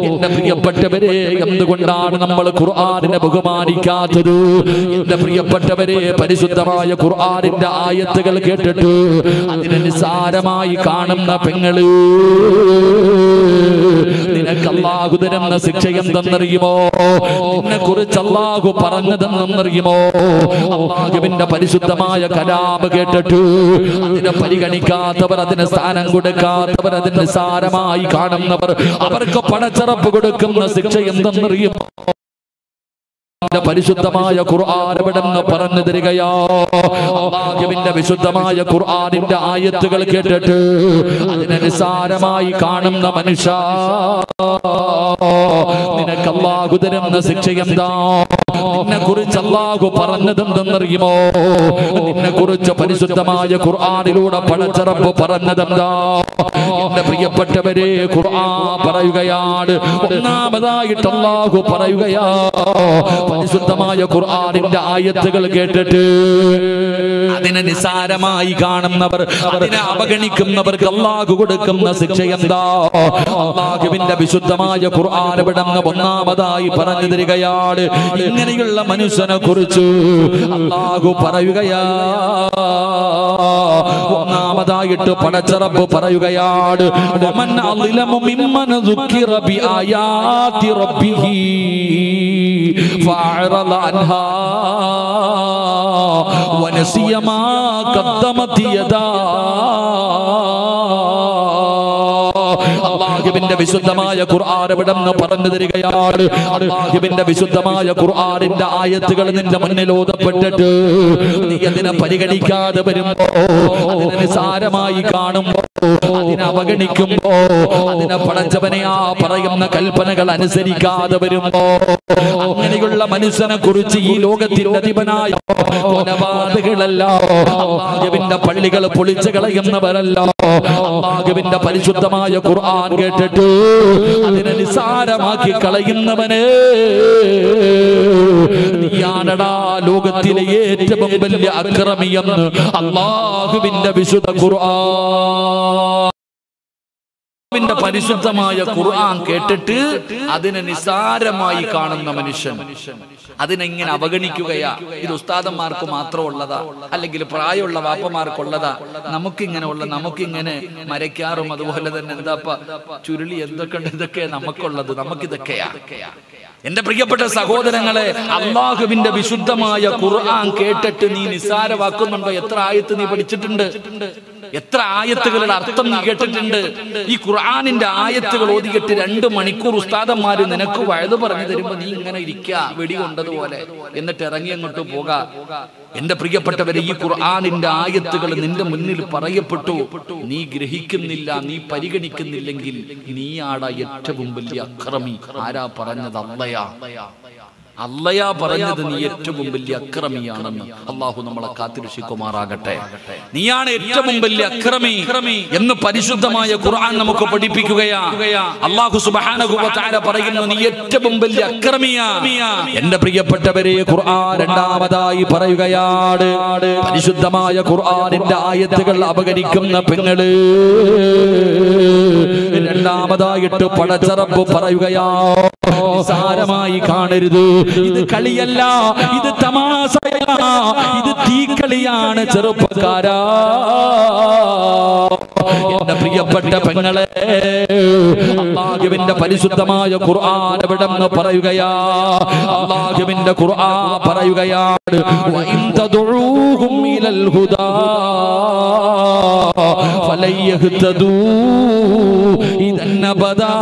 എന്റെ പ്രിയപ്പെട്ടവരെ, എന്തുകൊണ്ടാണ് നമ്മൾ ഖുർആനിനെ ബഹുമാനിക്കാത്തത്? എന്റെ പ്രിയപ്പെട്ടവരെ, പരിശുദ്ധമായ ഖുർആനിന്റെ ആയത്തുകൾ കേട്ടിട്ട് അതിനെ നിസ്സാരമായി കാണുന്ന പെങ്ങള്, നിനക്ക് അല്ലാഹു തരുന്ന ശിക്ഷ എന്തെന്നറിയുമോ? നിന്നെ കുറിച്ച് അല്ലാഹു പറഞ്ഞതെന്നറിയുമോ? അല്ലാഹുവിന്റെ പരിശുദ്ധമായ കലാം കേട്ടിട്ട് അതിനെ പരിഗണിക്കാത്തവർ, അതിന് സ്ഥാനം കൊടുക്കാത്തവർ, അതിന് നിസ്സാരമായി കാണുന്നവർ, അവർക്ക് പടച്ചറപ്പ് കൊടുക്കുന്ന ശിക്ഷ എന്തെന്നറിയുമോ? പരിശുദ്ധമായ ഖുർആൻ എവിടെന്ന് പറഞ്ഞു തരികയോ? അല്ലാഹുവിന്റെ വിശുദ്ധമായ ഖുർആനിന്റെ ആയത്തുകൾ കേട്ടിട്ട് അതിനെ നിസ്സാരമായി കാണുന്ന മനുഷ്യ, നിനക്ക് അല്ലാഹു തരുന്ന ശിക്ഷ എന്താ? നിന്നെ കുറിച്ച് അല്ലാഹു പറഞ്ഞതെന്തെന്നറിയുമോ? നിന്നെ കുറിച്ച് പരിശുദ്ധമായ ഖുർആനിലൂടെ പടച്ചറപ്പ് പറഞ്ഞതെന്താ? എന്റെ പ്രിയപ്പെട്ടവരെ, ഖുർആൻ പറയുകയാണ്, ഒന്നാമതായിട്ട് അല്ലാഹു പറയുകയാ, പരിശുദ്ധമായ ഖുർആനിന്റെ ആയത്തുകൾ കേട്ടിട്ട് അതിനെ നിസ്സാരമായി കാണുന്നവർ, അതിനെ അവഗണിക്കുന്നവർക്ക് അല്ലാഹു കൊടുക്കുന്ന ശിക്ഷ എന്താ? അല്ലാഹുവിന്റെ വിശുദ്ധമായ ഖുർആൻ എവിടെന്ന് ഒന്നാമതായി പറഞ്ഞു തരികയാണ്. ഇങ്ങനെയുള്ള മനുഷ്യനെ കുറിച്ച് അല്ലാഹു പറയുകയാ, ഒന്നാമതായിട്ട് പടച്ചറപ്പ് പറയുകയാണ്, വമൻ അളിലമു മിമ്മൻ ദുക്കിറ ബിആയാതി റബ്ബിഹി ഫഅറള അൻഹാ വനസിയ മാ ഖദ്ദമത് യദാ. അല്ലാഹുവിന്റെ വിശുദ്ധമായ ഖുർആൻ എവിടെന്ന് പറഞ്ഞു തരികയാണ്. അല്ലാഹുവിന്റെ വിശുദ്ധമായ ഖുർആനിന്റെ ആയത്തുകൾ നിന്റെ മുന്നിൽ ഓതപ്പെട്ടിട്ട് നീ അതിനെ പരിഗണിക്കാതെ വരുമ്പോ, അതിനെ നിസ്സാരമായി കാണുമ്പോ, അതിനെ അവഗണിക്കുമ്പോ, അതിനെ പടച്ചവനെ ആ പറയുന്ന കൽപ്പനകൾ അനുസരിക്കാതെ വരുമ്പോ, അങ്ങനെയുള്ള മനുഷ്യനെ കുറിച്ച് ഈ ലോകത്തിന്റെ അധിപനായ കൊലപാതകളല്ല, അല്ലാഹുവിന്റെ പള്ളികൾ പൊളിച്ചു കളയുന്നവരല്ല, അല്ലാഹുവിന്റെ പരിശുദ്ധമായ ഖുർആൻ കേട്ടിട്ട് അതിനെ നിസ്സാരമാക്കി കളയുന്നവനെ, നീയാണടാ ലോകത്തിലെ ഏറ്റവും വലിയ അക്രമിയെന്ന് അല്ലാഹുവിന്റെ വിശുദ്ധ ഖുർആൻ. പരിശുദ്ധമായ ഖുർആൻ കേട്ടിട്ട് അതിനെ നിസ്സാരമായി കാണുന്ന മനുഷ്യൻ, അതിനെങ്ങനെ അവഗണിക്കുകയാ? ഇത് ഉസ്താദന്മാർക്ക് മാത്രമുള്ളതാ, അല്ലെങ്കിൽ പ്രായമുള്ള വാപ്പമാർക്കുള്ളതാ? നമുക്കിങ്ങനെ മരയ്ക്കാറും അതുപോലെ തന്നെ എന്താപ്പ ചുരുളി എന്തൊക്കെ ഉണ്ട്, ഇതൊക്കെ നമുക്കുള്ളത്, നമുക്കിതൊക്കെയാ. എന്റെ പ്രിയപ്പെട്ട സഹോദരങ്ങളെ, അല്ലാഹുവിന്റെ വിശുദ്ധമായ ഖുർആൻ കേട്ടിട്ട് നീ നിസ്സാരമാക്കുന്നുണ്ടോ? എത്ര ആയത്ത് നീ പഠിച്ചിട്ടുണ്ട്? എത്ര ആയത്തുകളുടെ അർത്ഥം നീ കേട്ടിട്ടുണ്ട്? ഈ ഖുർആനിന്റെ ആയത്തുകൾ ഓതിയിട്ട് 2 മണിക്കൂർ ഉസ്താദന്മാര് നിനക്ക് വഴുത് പറഞ്ഞു തരുമ്പോ നീ ഇങ്ങനെ ഇരിക്കുക വെടി കൊണ്ടതുപോലെ, എന്നിട്ട് ഇറങ്ങി അങ്ങോട്ട് പോകാ. എന്റെ പ്രിയപ്പെട്ടവരെ, ഈ ഖുർആനിന്റെ ആയത്തുകൾ നിന്റെ മുന്നിൽ പറയപ്പെട്ടു, നീ ഗ്രഹിക്കുന്നില്ല, നീ പരിഗണിക്കുന്നില്ലെങ്കിൽ നീയാടാ ഏറ്റവും വലിയ അക്രമി. ആരാ പറഞ്ഞത്? അല്ലയാ പറഞ്ഞത് നീ ഏറ്റവും വലിയ അക്രമിയാണെന്ന്. അല്ലാഹു നമ്മളെ കാത്തിരക്ഷിക്കുമാറാകട്ടെ. നീയാണ് ഏറ്റവും വലിയ അക്രമി എന്ന് പരിശുദ്ധമായ ഖുർആൻ നമുക്ക് പഠിപ്പിക്കുകയാ. അല്ലാഹു സുബ്ഹാനഹു വ തആല പറയുന്നു, നീ ഏറ്റവും വലിയ അക്രമിയാ. എന്റെ പ്രിയപ്പെട്ടവരെ, ഖുർആൻ രണ്ടാമതായി പറയുകയാണ്, പരിശുദ്ധമായ ഖുർആനിന്റെ ആയത്തുകൾ അവഗണിക്കുന്ന പെങ്ങള്, രണ്ടാമതായിട്ട് പടച്ചറപ്പ് പറയുകയാ, നിസ്സാരമായി കാണരുത്. ഇത് കളിയല്ല, ഇത് തമാശയല്ല, ഇത് തീക്കളിയാണ് ചെറുപ്പക്കാരാ. എന്റെ പ്രിയപ്പെട്ട പെങ്ങളെ, അല്ലാഹുവിന്റെ പരിശുദ്ധമായ ഖുർആൻ എവിടെന്ന് പറയുകയാ? അല്ലാഹുവിന്റെ ഖുർആൻ പറയുകയാണ്, വഇൻ തദഊഹും ഇലൽ ഹുദാ ഫലൻ യഹ്തദൂ ഇദൻ അബദാ.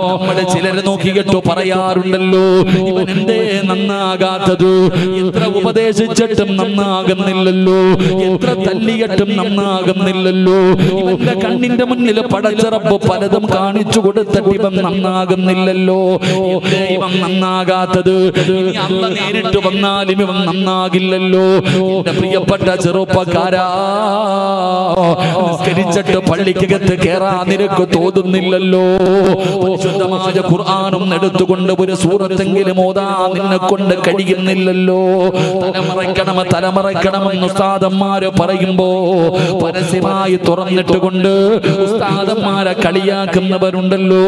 നമ്മള് ചിലരെ നോക്കിയിട്ട് പറയാറുണ്ടല്ലോ, ഇവൻ എന്തേ നന്നാകാത്തത്? എത്ര ഉപദേശിച്ചിട്ടും നന്നാകുന്നില്ലല്ലോ, എത്ര തല്ലിയിട്ടും നന്നാകുന്നില്ലല്ലോ, ഇവന്റെ കണ്ണിന്റെ മുന്നിൽ പടച്ചറപ്പ് പലതും കാണിച്ചു കൊടുത്തിട്ട് ഇവൻ നന്നാകുന്നില്ലല്ലോ. എന്തേ ഇവൻ നന്നാകാത്തത്? ഇനി അല്ലാഹ് നേരിട്ട് വന്നാലും ഇവൻ നന്നാകില്ലല്ലോ. എന്റെ പ്രിയപ്പെട്ട ചെറുപ്പക്കാരാ, നിസ്കരിച്ചിട്ട് പള്ളിക്കകത്ത് കേറാൻ നിനക്ക് തോന്നുന്നില്ലല്ലോ. പരിശുദ്ധമായ ഖുർആൻ ഖുർആനും എടുത്തുകൊണ്ട് ഒരു സൂറത്തെങ്കിലും ഓതാൻ നിന്നെ കൊണ്ട് കഴിയുന്നില്ലല്ലോ. തലമറയ്ക്കണമെന്ന് ഉസ്താദന്മാര് പറയുമ്പോ പരസ്യമായി തുറന്നിട്ടുകൊണ്ട് ഉസ്താദന്മാരെ കളിയാക്കുന്നവരുണ്ടല്ലോ.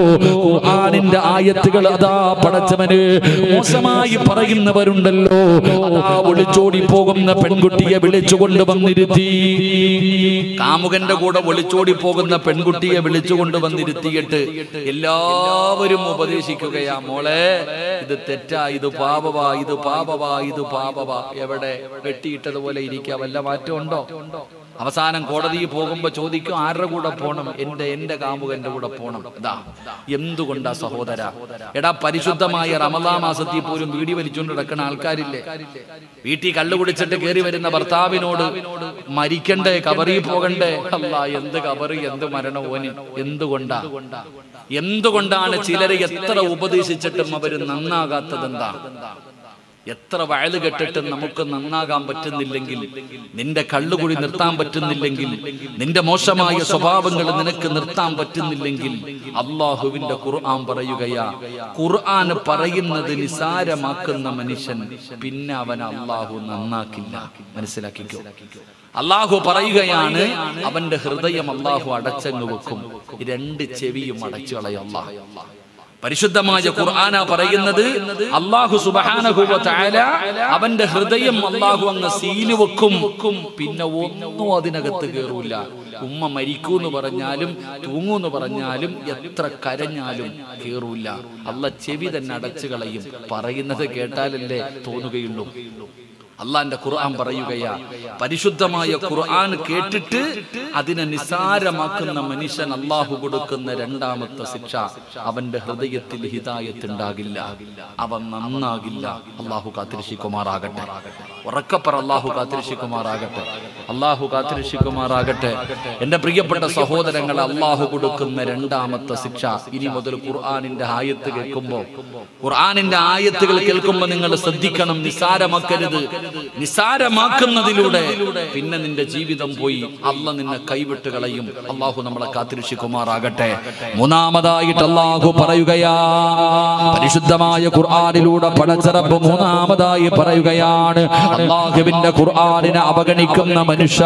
ഖുർആനിന്റെ ആയത്തുകൾ അതാ പടച്ചവന് മോശമായി പറയുന്നവരുണ്ടല്ലോ. അതാ ഒളിച്ചോടി പോകുന്ന പെൺകുട്ടിയെ വിളിച്ചുകൊണ്ട് വന്നിരുത്തി, കാമുകന്റെ കൂടെ ഒളിച്ചോടി പോകുന്ന പെൺകുട്ടിയെ വിളിച്ചുകൊണ്ട് വന്നിരുത്തിയിട്ട് എല്ലാവരും ഉപദേശിക്കുകയാ, മോളെ ഇത് തെറ്റാ, ഇത് പാപവാ, ഇത് പാപവാ, ഇത് പാപവാ. എവിടെ വെട്ടിയിട്ടതുപോലെ ഇരിക്കുക, വല്ല മാറ്റം ഉണ്ടോ? അവസാനം കോടതിയിൽ പോകുമ്പോ ചോദിക്കും, ആരുടെ കൂടെ പോണം? എന്റെ കാമുകന്റെ കൂടെ പോണം. ഇതാ എന്തുകൊണ്ടാ സഹോദര? എടാ, പരിശുദ്ധമായ റമദാൻ മാസത്തിൽ പോലും വീടി വലിച്ചുകൊണ്ട് നടക്കുന്ന ആൾക്കാരില്ലേ? വീട്ടിൽ കള്ളു കുടിച്ചിട്ട് കയറി വരുന്ന ഭർത്താവിനോട് മരിക്കണ്ടേ, കബറി പോകണ്ടേ? അല്ലാ, എന്ത് കബറി, എന്ത് മരണം ഓന്. എന്തുകൊണ്ടാണ് ചിലരെ എത്ര ഉപദേശിച്ചിട്ടും അവര് നന്നാകാത്തതെന്താ? എത്ര വയല് കെട്ടിട്ടും നമുക്ക് നന്നാകാൻ പറ്റുന്നില്ലെങ്കിൽ, നിന്റെ കള്ളുകുടി നിർത്താൻ പറ്റുന്നില്ലെങ്കിൽ, നിന്റെ മോശമായ സ്വഭാവങ്ങൾ നിനക്ക് നിർത്താൻ പറ്റുന്നില്ലെങ്കിൽ, അള്ളാഹുവിന്റെ ഖുർആൻ പറയുകയാ, ഖുർആൻ പറയുന്നത് നിസാരമാക്കുന്ന മനുഷ്യൻ പിന്നെ അവൻ അള്ളാഹു നന്നാക്കില്ല. മനസ്സിലാക്കിക്കോ. അള്ളാഹു പറയുകയാണ്, അവന്റെ ഹൃദയം അള്ളാഹു അടച്ചങ്ങ് വെക്കും, രണ്ട് ചെവിയും അടച്ചു കളയും അള്ളാഹു. പരിശുദ്ധമായ ഖുർആന പറയുന്നത്, അല്ലാഹു സുബ്ഹാനഹു വ തആല അവന്റെ ഹൃദയം അല്ലാഹു അങ്ങ് സീല് വെക്കും, പിന്നെ ഒന്നും അതിനകത്ത് കേറൂല. ഉമ്മ മരിക്കൂന്ന് പറഞ്ഞാലും തൂങ്ങൂന്ന് പറഞ്ഞാലും എത്ര കരഞ്ഞാലും കേറൂല. അല്ലാഹ് ചെവി തന്നെ അടച്ചു കളയും. പറയുന്നത് കേട്ടാലല്ലേ തോന്നുകയുള്ളൂ. അള്ളാന്റെ ഖുർആൻ പറയുകയാ, പരിശുദ്ധമായ ഖുർആൻ കേട്ടിട്ട് അതിനെ നിസാരമാക്കുന്ന മനുഷ്യൻ അള്ളാഹു കൊടുക്കുന്ന രണ്ടാമത്തെ ശിക്ഷ, അവന്റെ ഹൃദയത്തിൽ ഹിദായത്ത് ഉണ്ടാകില്ല, അവൻ നന്നാകില്ല. അള്ളാഹു കാത്തിരക്ഷിക്കുമാറാകട്ടെ. ഉറക്കപ്പറ, അള്ളാഹു കാത്തിരക്ഷിക്കുമാറാകട്ടെ. അള്ളാഹു കാത്തിരക്ഷിക്കുമാറാകട്ടെ. എന്റെ പ്രിയപ്പെട്ട സഹോദരങ്ങളെ, അള്ളാഹു കൊടുക്കുന്ന രണ്ടാമത്തെ ശിക്ഷ. ഇനി മുതൽ ഖുർആനിന്റെ ആയത്ത് കേൾക്കുമ്പോ, ഖുർആനിന്റെ ആയത്തുകൾ കേൾക്കുമ്പോ നിങ്ങൾ ശ്രദ്ധിക്കണം, നിസാരമാക്കരുത്. നിസാരമാക്കുന്നതിലൂടെ പിന്നെ നിന്റെ ജീവിതം പോയി, അള്ളാഹ് നിന്നെ കൈവിട്ട് കളയും. അള്ളാഹു നമ്മളെ കാത്തിരക്ഷിക്കുമാറാകട്ടെ. മൂന്നാമതായിട്ട് അള്ളാഹു പറയുകയാ, പരിശുദ്ധമായ ഖുർആനിലൂടെ പടച്ചറബ് മൂന്നാമതായി പറയുകയാണ്, അള്ളാഹുവിന്റെ ഖുർആനിനെ അവഗണിക്കുന്ന മനുഷ്യ,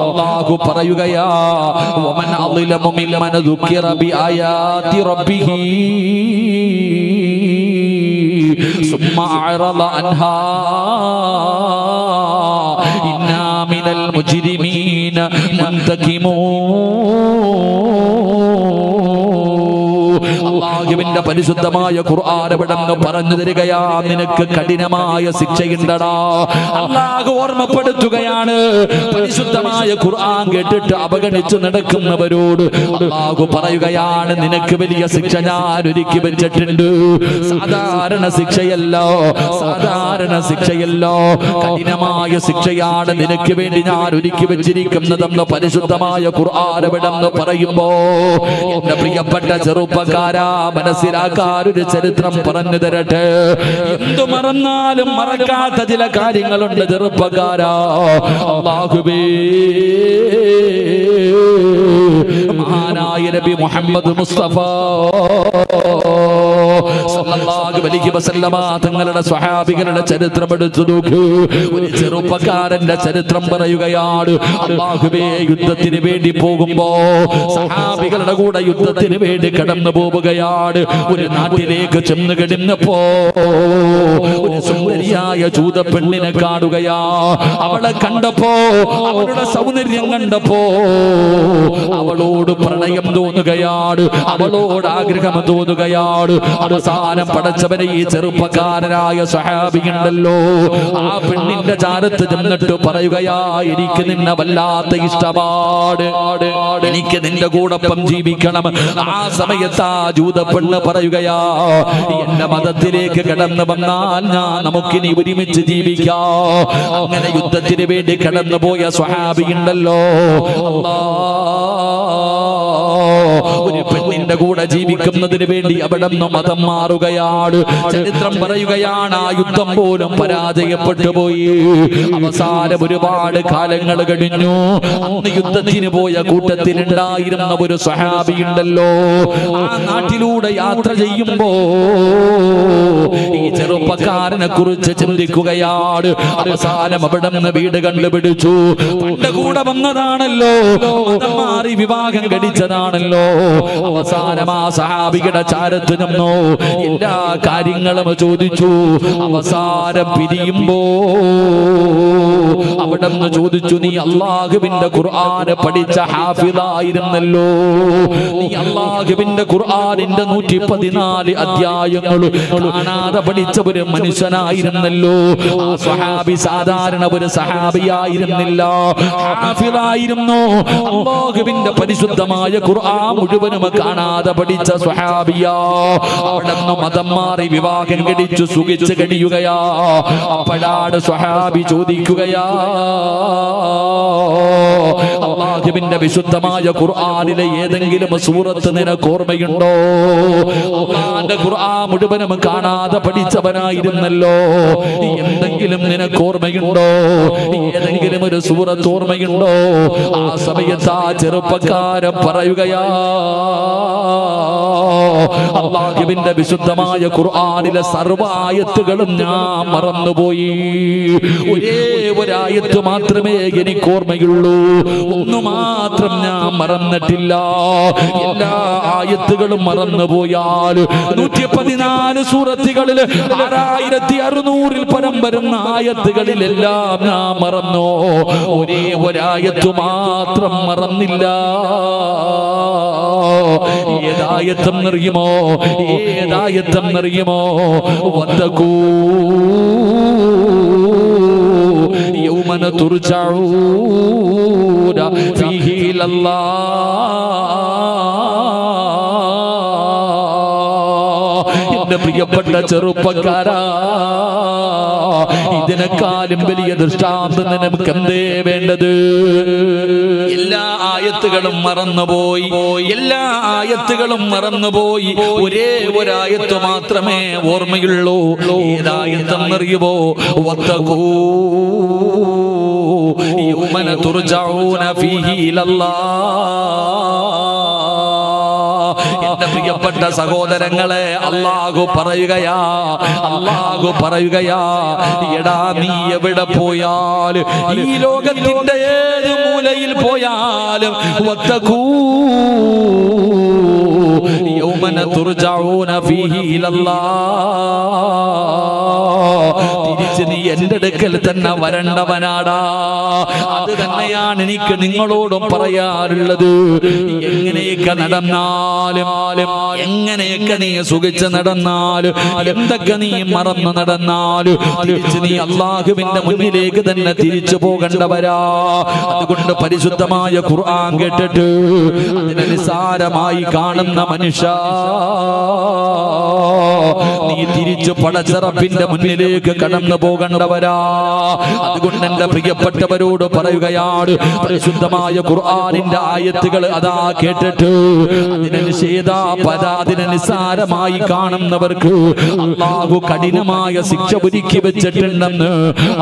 അള്ളാഹു പറയുകയാ, വമൻ അളിലമു മിമ്മൻ ദുക്കിറ ബിആയാതി റബ്ബിഹി ثم أعرض عنها إنا من المجرمين منتقمون. അല്ലാഹുവിന്റെ പരിശുദ്ധമായ ഖുർആൻ എവിടെന്ന് പറഞ്ഞു തരികയാ, നിനക്ക് കഠിനമായ ശിക്ഷയുണ്ടടാ. അല്ലാഹു ഓർമ്മപ്പെടുത്തുകയാണ്, പരിശുദ്ധമായ ഖുർആൻ കേട്ടിട്ട് അവഗണിച്ചു നടക്കുന്നവരോട് അല്ലാഹു പറയുകയാണ്, നിനക്ക് വലിയ ശിക്ഷ ഞാൻ ഒരുക്കി വെച്ചിട്ടുണ്ട്. സാധാരണ ശിക്ഷയല്ലോ, സാധാരണ ശിക്ഷയല്ലോ, കഠിനമായ ശിക്ഷയാണ് നിനക്ക് വേണ്ടി ഞാൻ ഒരുക്കി വെച്ചിരിക്കുന്നതെന്ന് പരിശുദ്ധമായ ഖുർആൻ എവിടെന്ന് പറയുമ്പോ, എന്റെ പ്രിയപ്പെട്ട ചെറുപ്പക്കാരാ, മനസ്സിലാക്കാൻ ഒരു ചരിത്രം പറഞ്ഞു തരട്ടെ. എന്തു മറന്നാലും മറക്കാത്ത ചില കാര്യങ്ങളുണ്ട് ചെറുപ്പക്കാരാ. അല്ലാഹുവേ, മഹാനായ നബി മുഹമ്മദ് മുസ്തഫ സല്ലല്ലാഹു അലൈഹി വസല്ലമ തങ്ങളുടെ സ്വഹാബികളുടെ ചരിത്രം എടുത്തു നോക്കൂ. ഒരു ചെറുപ്പക്കാരന്റെ ചരിത്രം പറയുകയാണ്. അല്ലാഹുവേ, യുദ്ധത്തിന് വേണ്ടി പോകുമ്പോ സഹാബികളുടെ കൂടെ യുദ്ധത്തിന് വേണ്ടി കടന്നു പോവുകയാണ്. ഒരു നാട്ടിലേക്ക് ചെന്ന് കിടന്നപ്പോ ഒരു സുന്ദരിയായ ജൂത പെണ്ണിനെ കാണുകയാ. അവളെ കണ്ടപ്പോ, അവളുടെ സൗന്ദര്യം കണ്ടപ്പോ അവളോട് പ്രണയം തോന്നുകയാണ്, അവളോട് ആഗ്രഹം തോന്നുകയാണ്. അവസാനം പടച്ചവനെ, ഈ ചെറുപ്പക്കാരനായ സഹാബിയുണ്ടല്ലോ, ആ പെണ്ണിന്റെ ചാരത്ത് ചെന്നിട്ട് പറയുകയാ, എനിക്ക് നിന്നെ വല്ലാത്ത ഇഷ്ടമാണ്, എനിക്ക് നിന്റെ കൂടൊപ്പം ജീവിക്കണം. ആ സമയത്ത് ആ ജൂത പെണ്ണ് പറയുകയാ, എന്റെ മതത്തിലേക്ക് കടന്നു വന്നാൽ നമുക്കിനി ഒരുമിച്ച് ജീവിക്കാം. അങ്ങനെ യുദ്ധത്തിന് വേണ്ടി കടന്നുപോയ സ്വഹാബിയുണ്ടല്ലോ, ഒരു പെണ്ണിന്റെ എന്റെ കൂടെ ജീവിക്കുന്നതിന് വേണ്ടി അവിടെ നിന്ന് മതം മാറുകയാണ്. ചരിത്രം പറയുകയാണ് ആ യുദ്ധം പോലും പരാജയപ്പെട്ടു പോയി. അവസാനം ഒരുപാട് കാലങ്ങൾ കഴിഞ്ഞു. അന്ന് യുദ്ധത്തിന് പോയ കൂട്ടത്തിലുണ്ടായിരുന്ന ഒരു സ്വഹാബി ഉണ്ടല്ലോ, ആ നാട്ടിലൂടെ യാത്ര ചെയ്യുമ്പോ ഈ ചെറുപ്പക്കാരനെ കുറിച്ച് ചിന്തിക്കുകയാണ്. അവസാനം അവിടെ നിന്ന് വീട് കണ്ടുപിടിച്ചു. പണ്ട് കൂടെ വന്നതാണല്ലോ, മതം മാറി വിവാഹം കഴിച്ചതാണല്ലോ. അവസാനം ആ സഹാബിയുടെ ചാരത്ത് നിന്നോ എല്ലാ കാര്യങ്ങളും ചോദിച്ചു. അവസാനം പിരിയുമ്പോ അവിടെ നിന്ന് ചോദിച്ചു, നീ അല്ലാഹുവിന്റെ ഖുർആന് പഠിച്ച ഹാഫിളായിരുന്നല്ലോ, നീ അല്ലാഹുവിന്റെ ഖുർആനിന്റെ 114 അധ്യായങ്ങൾ കാണാതെ പഠിച്ച ഒരു മനുഷ്യനായിരുന്നല്ലോ. ആ സ്വഹാബി സാധാരണ ഒരു സഹാബിയായിരുന്നില്ല, ഹാഫിളായിരുന്നു. അല്ലാഹുവിന്റെ പരിശുദ്ധമായ ഖുർആൻ മുഴുവനും കാണാതെ പഠിച്ച സ്വഹാബിയാ. അവിടെ നിന്ന് മതം മാറി വിവാഹം കഴിച്ചു സുഖിച്ച് കഴിയുകയാ. അപ്പോഴാണ് സ്വഹാബി ചോദിക്കുകയാ, അല്ലാഹുവിന്റെ വിശുദ്ധമായ ഖുർആനിലെ ഏതെങ്കിലും സൂറത്ത് നിനക്ക് ഓർമ്മയുണ്ടോ? അല്ലാഹുവിന്റെ ഖുർആൻ മുഴുവനും കാണാതെ പഠിച്ചവനായിരുന്നല്ലോ, എന്തെങ്കിലും നിനക്ക് ഓർമ്മയുണ്ടോ? ഏതെങ്കിലും ഒരു സൂറത്ത് ഓർമ്മയുണ്ടോ? ആ സമയത്ത് ആ ചെറുപ്പക്കാരൻ പറയുകയാ, അല്ലാഹുവിന്റെ വിശുദ്ധമായ ഖുർആനിലെ സർവ്വ ആയത്തുകളും ഞാൻ മറന്നുപോയി. ഒരേ ഒരായത്ത് മാത്രമേ എനിക്ക് ഓർമ്മയുള്ളൂ, ഒന്നു മാത്രം ഞാൻ മറന്നിട്ടില്ല. എല്ലാ ആയത്തുകളും മറന്നുപോയാൽ 114 സൂറത്തുകളിൽ 6600 പരം വരുന്ന ആയത്തുകളിലെല്ലാം ഞാൻ മറന്നു. ഒരേ ഒരായത്ത് മാത്രം മറന്നില്ല. ഏതായത്തെന്നറിയുമോ? ഏതായത്തെന്നറിയുമോ? വത്തഖൂ യൗമന തുർജഊന ഫീഹി ഇലല്ലാഹ്. എന്റെ പ്രിയപ്പെട്ട ചെറുപ്പക്കാരാ, ഇതിനെക്കാളും വലിയ ദൃഷ്ടാന്തം നമുക്ക് എന്തേ വേണ്ടത്? എല്ലാ ആയത്തുകളും മറന്നുപോയി, എല്ലാ ആയത്തുകളും മറന്നുപോയി. ഒരേ ഒരായത്ത് മാത്രമേ ഓർമ്മയുള്ളൂ. ഏതായത്തെന്നറിയുമോ? വത്തഖൂ യൗമന തുർജഊന ഫീഹി ഇലല്ലാഹ്. എന്റെ പ്രിയപ്പെട്ട സഹോദരങ്ങളെ, അല്ലാഹു പറയുകയാ, അല്ലാഹു പറയുകയാ, എടാ നീ എവിടെ പോയാലും, ഈ ലോകത്തിന്റെ ഏത് മൂലയിൽ പോയാലും, വത്തഖൂ യൗമന തുർജഊന ഫീഹി ഇലല്ലാഹ്. തിരിച്ച് നീ എന്റെ അടുക്കൽ തന്നെ വരണ്ടവനാടാ. അത് തന്നെയാണ് എനിക്ക് നിങ്ങളോടും പറയാറുള്ളത്. എങ്ങനെയൊക്കെ നടന്നാലും, എങ്ങനെയൊക്കെ നീ സുഖിച്ച് നടന്നാലും, എന്തൊക്കെ നീ മറന്നു നടന്നാലും, തിരിച്ച് നീ അല്ലാഹുവിന്റെ മുന്നിലേക്ക് തന്നെ തിരിച്ചു പോകേണ്ടവരാ. അതുകൊണ്ട് പരിശുദ്ധമായ ഖുർആൻ കേട്ടിട്ട് അതിനെ നിസാരമായി കാണുന്ന മനുഷ്യ, നീ തിരിച്ചു പടച്ചറപ്പിന്റെ മുന്നിലേക്ക് കടന്നു പോകേണ്ടവരാ. അതുകൊണ്ട് എന്റെ പ്രിയപ്പെട്ടവരോട് പറയുകയാണ്, പരിശുദ്ധമായ ഖുർആനിന്റെ ആയത്തുകൾ അതാ കേട്ടിട്ട് അതിനെ നിസാരമായി കാണുന്നവർക്ക് അല്ലാഹു കഠിനമായ ശിക്ഷ ഒരുക്കി വെച്ചിട്ടുണ്ടെന്ന്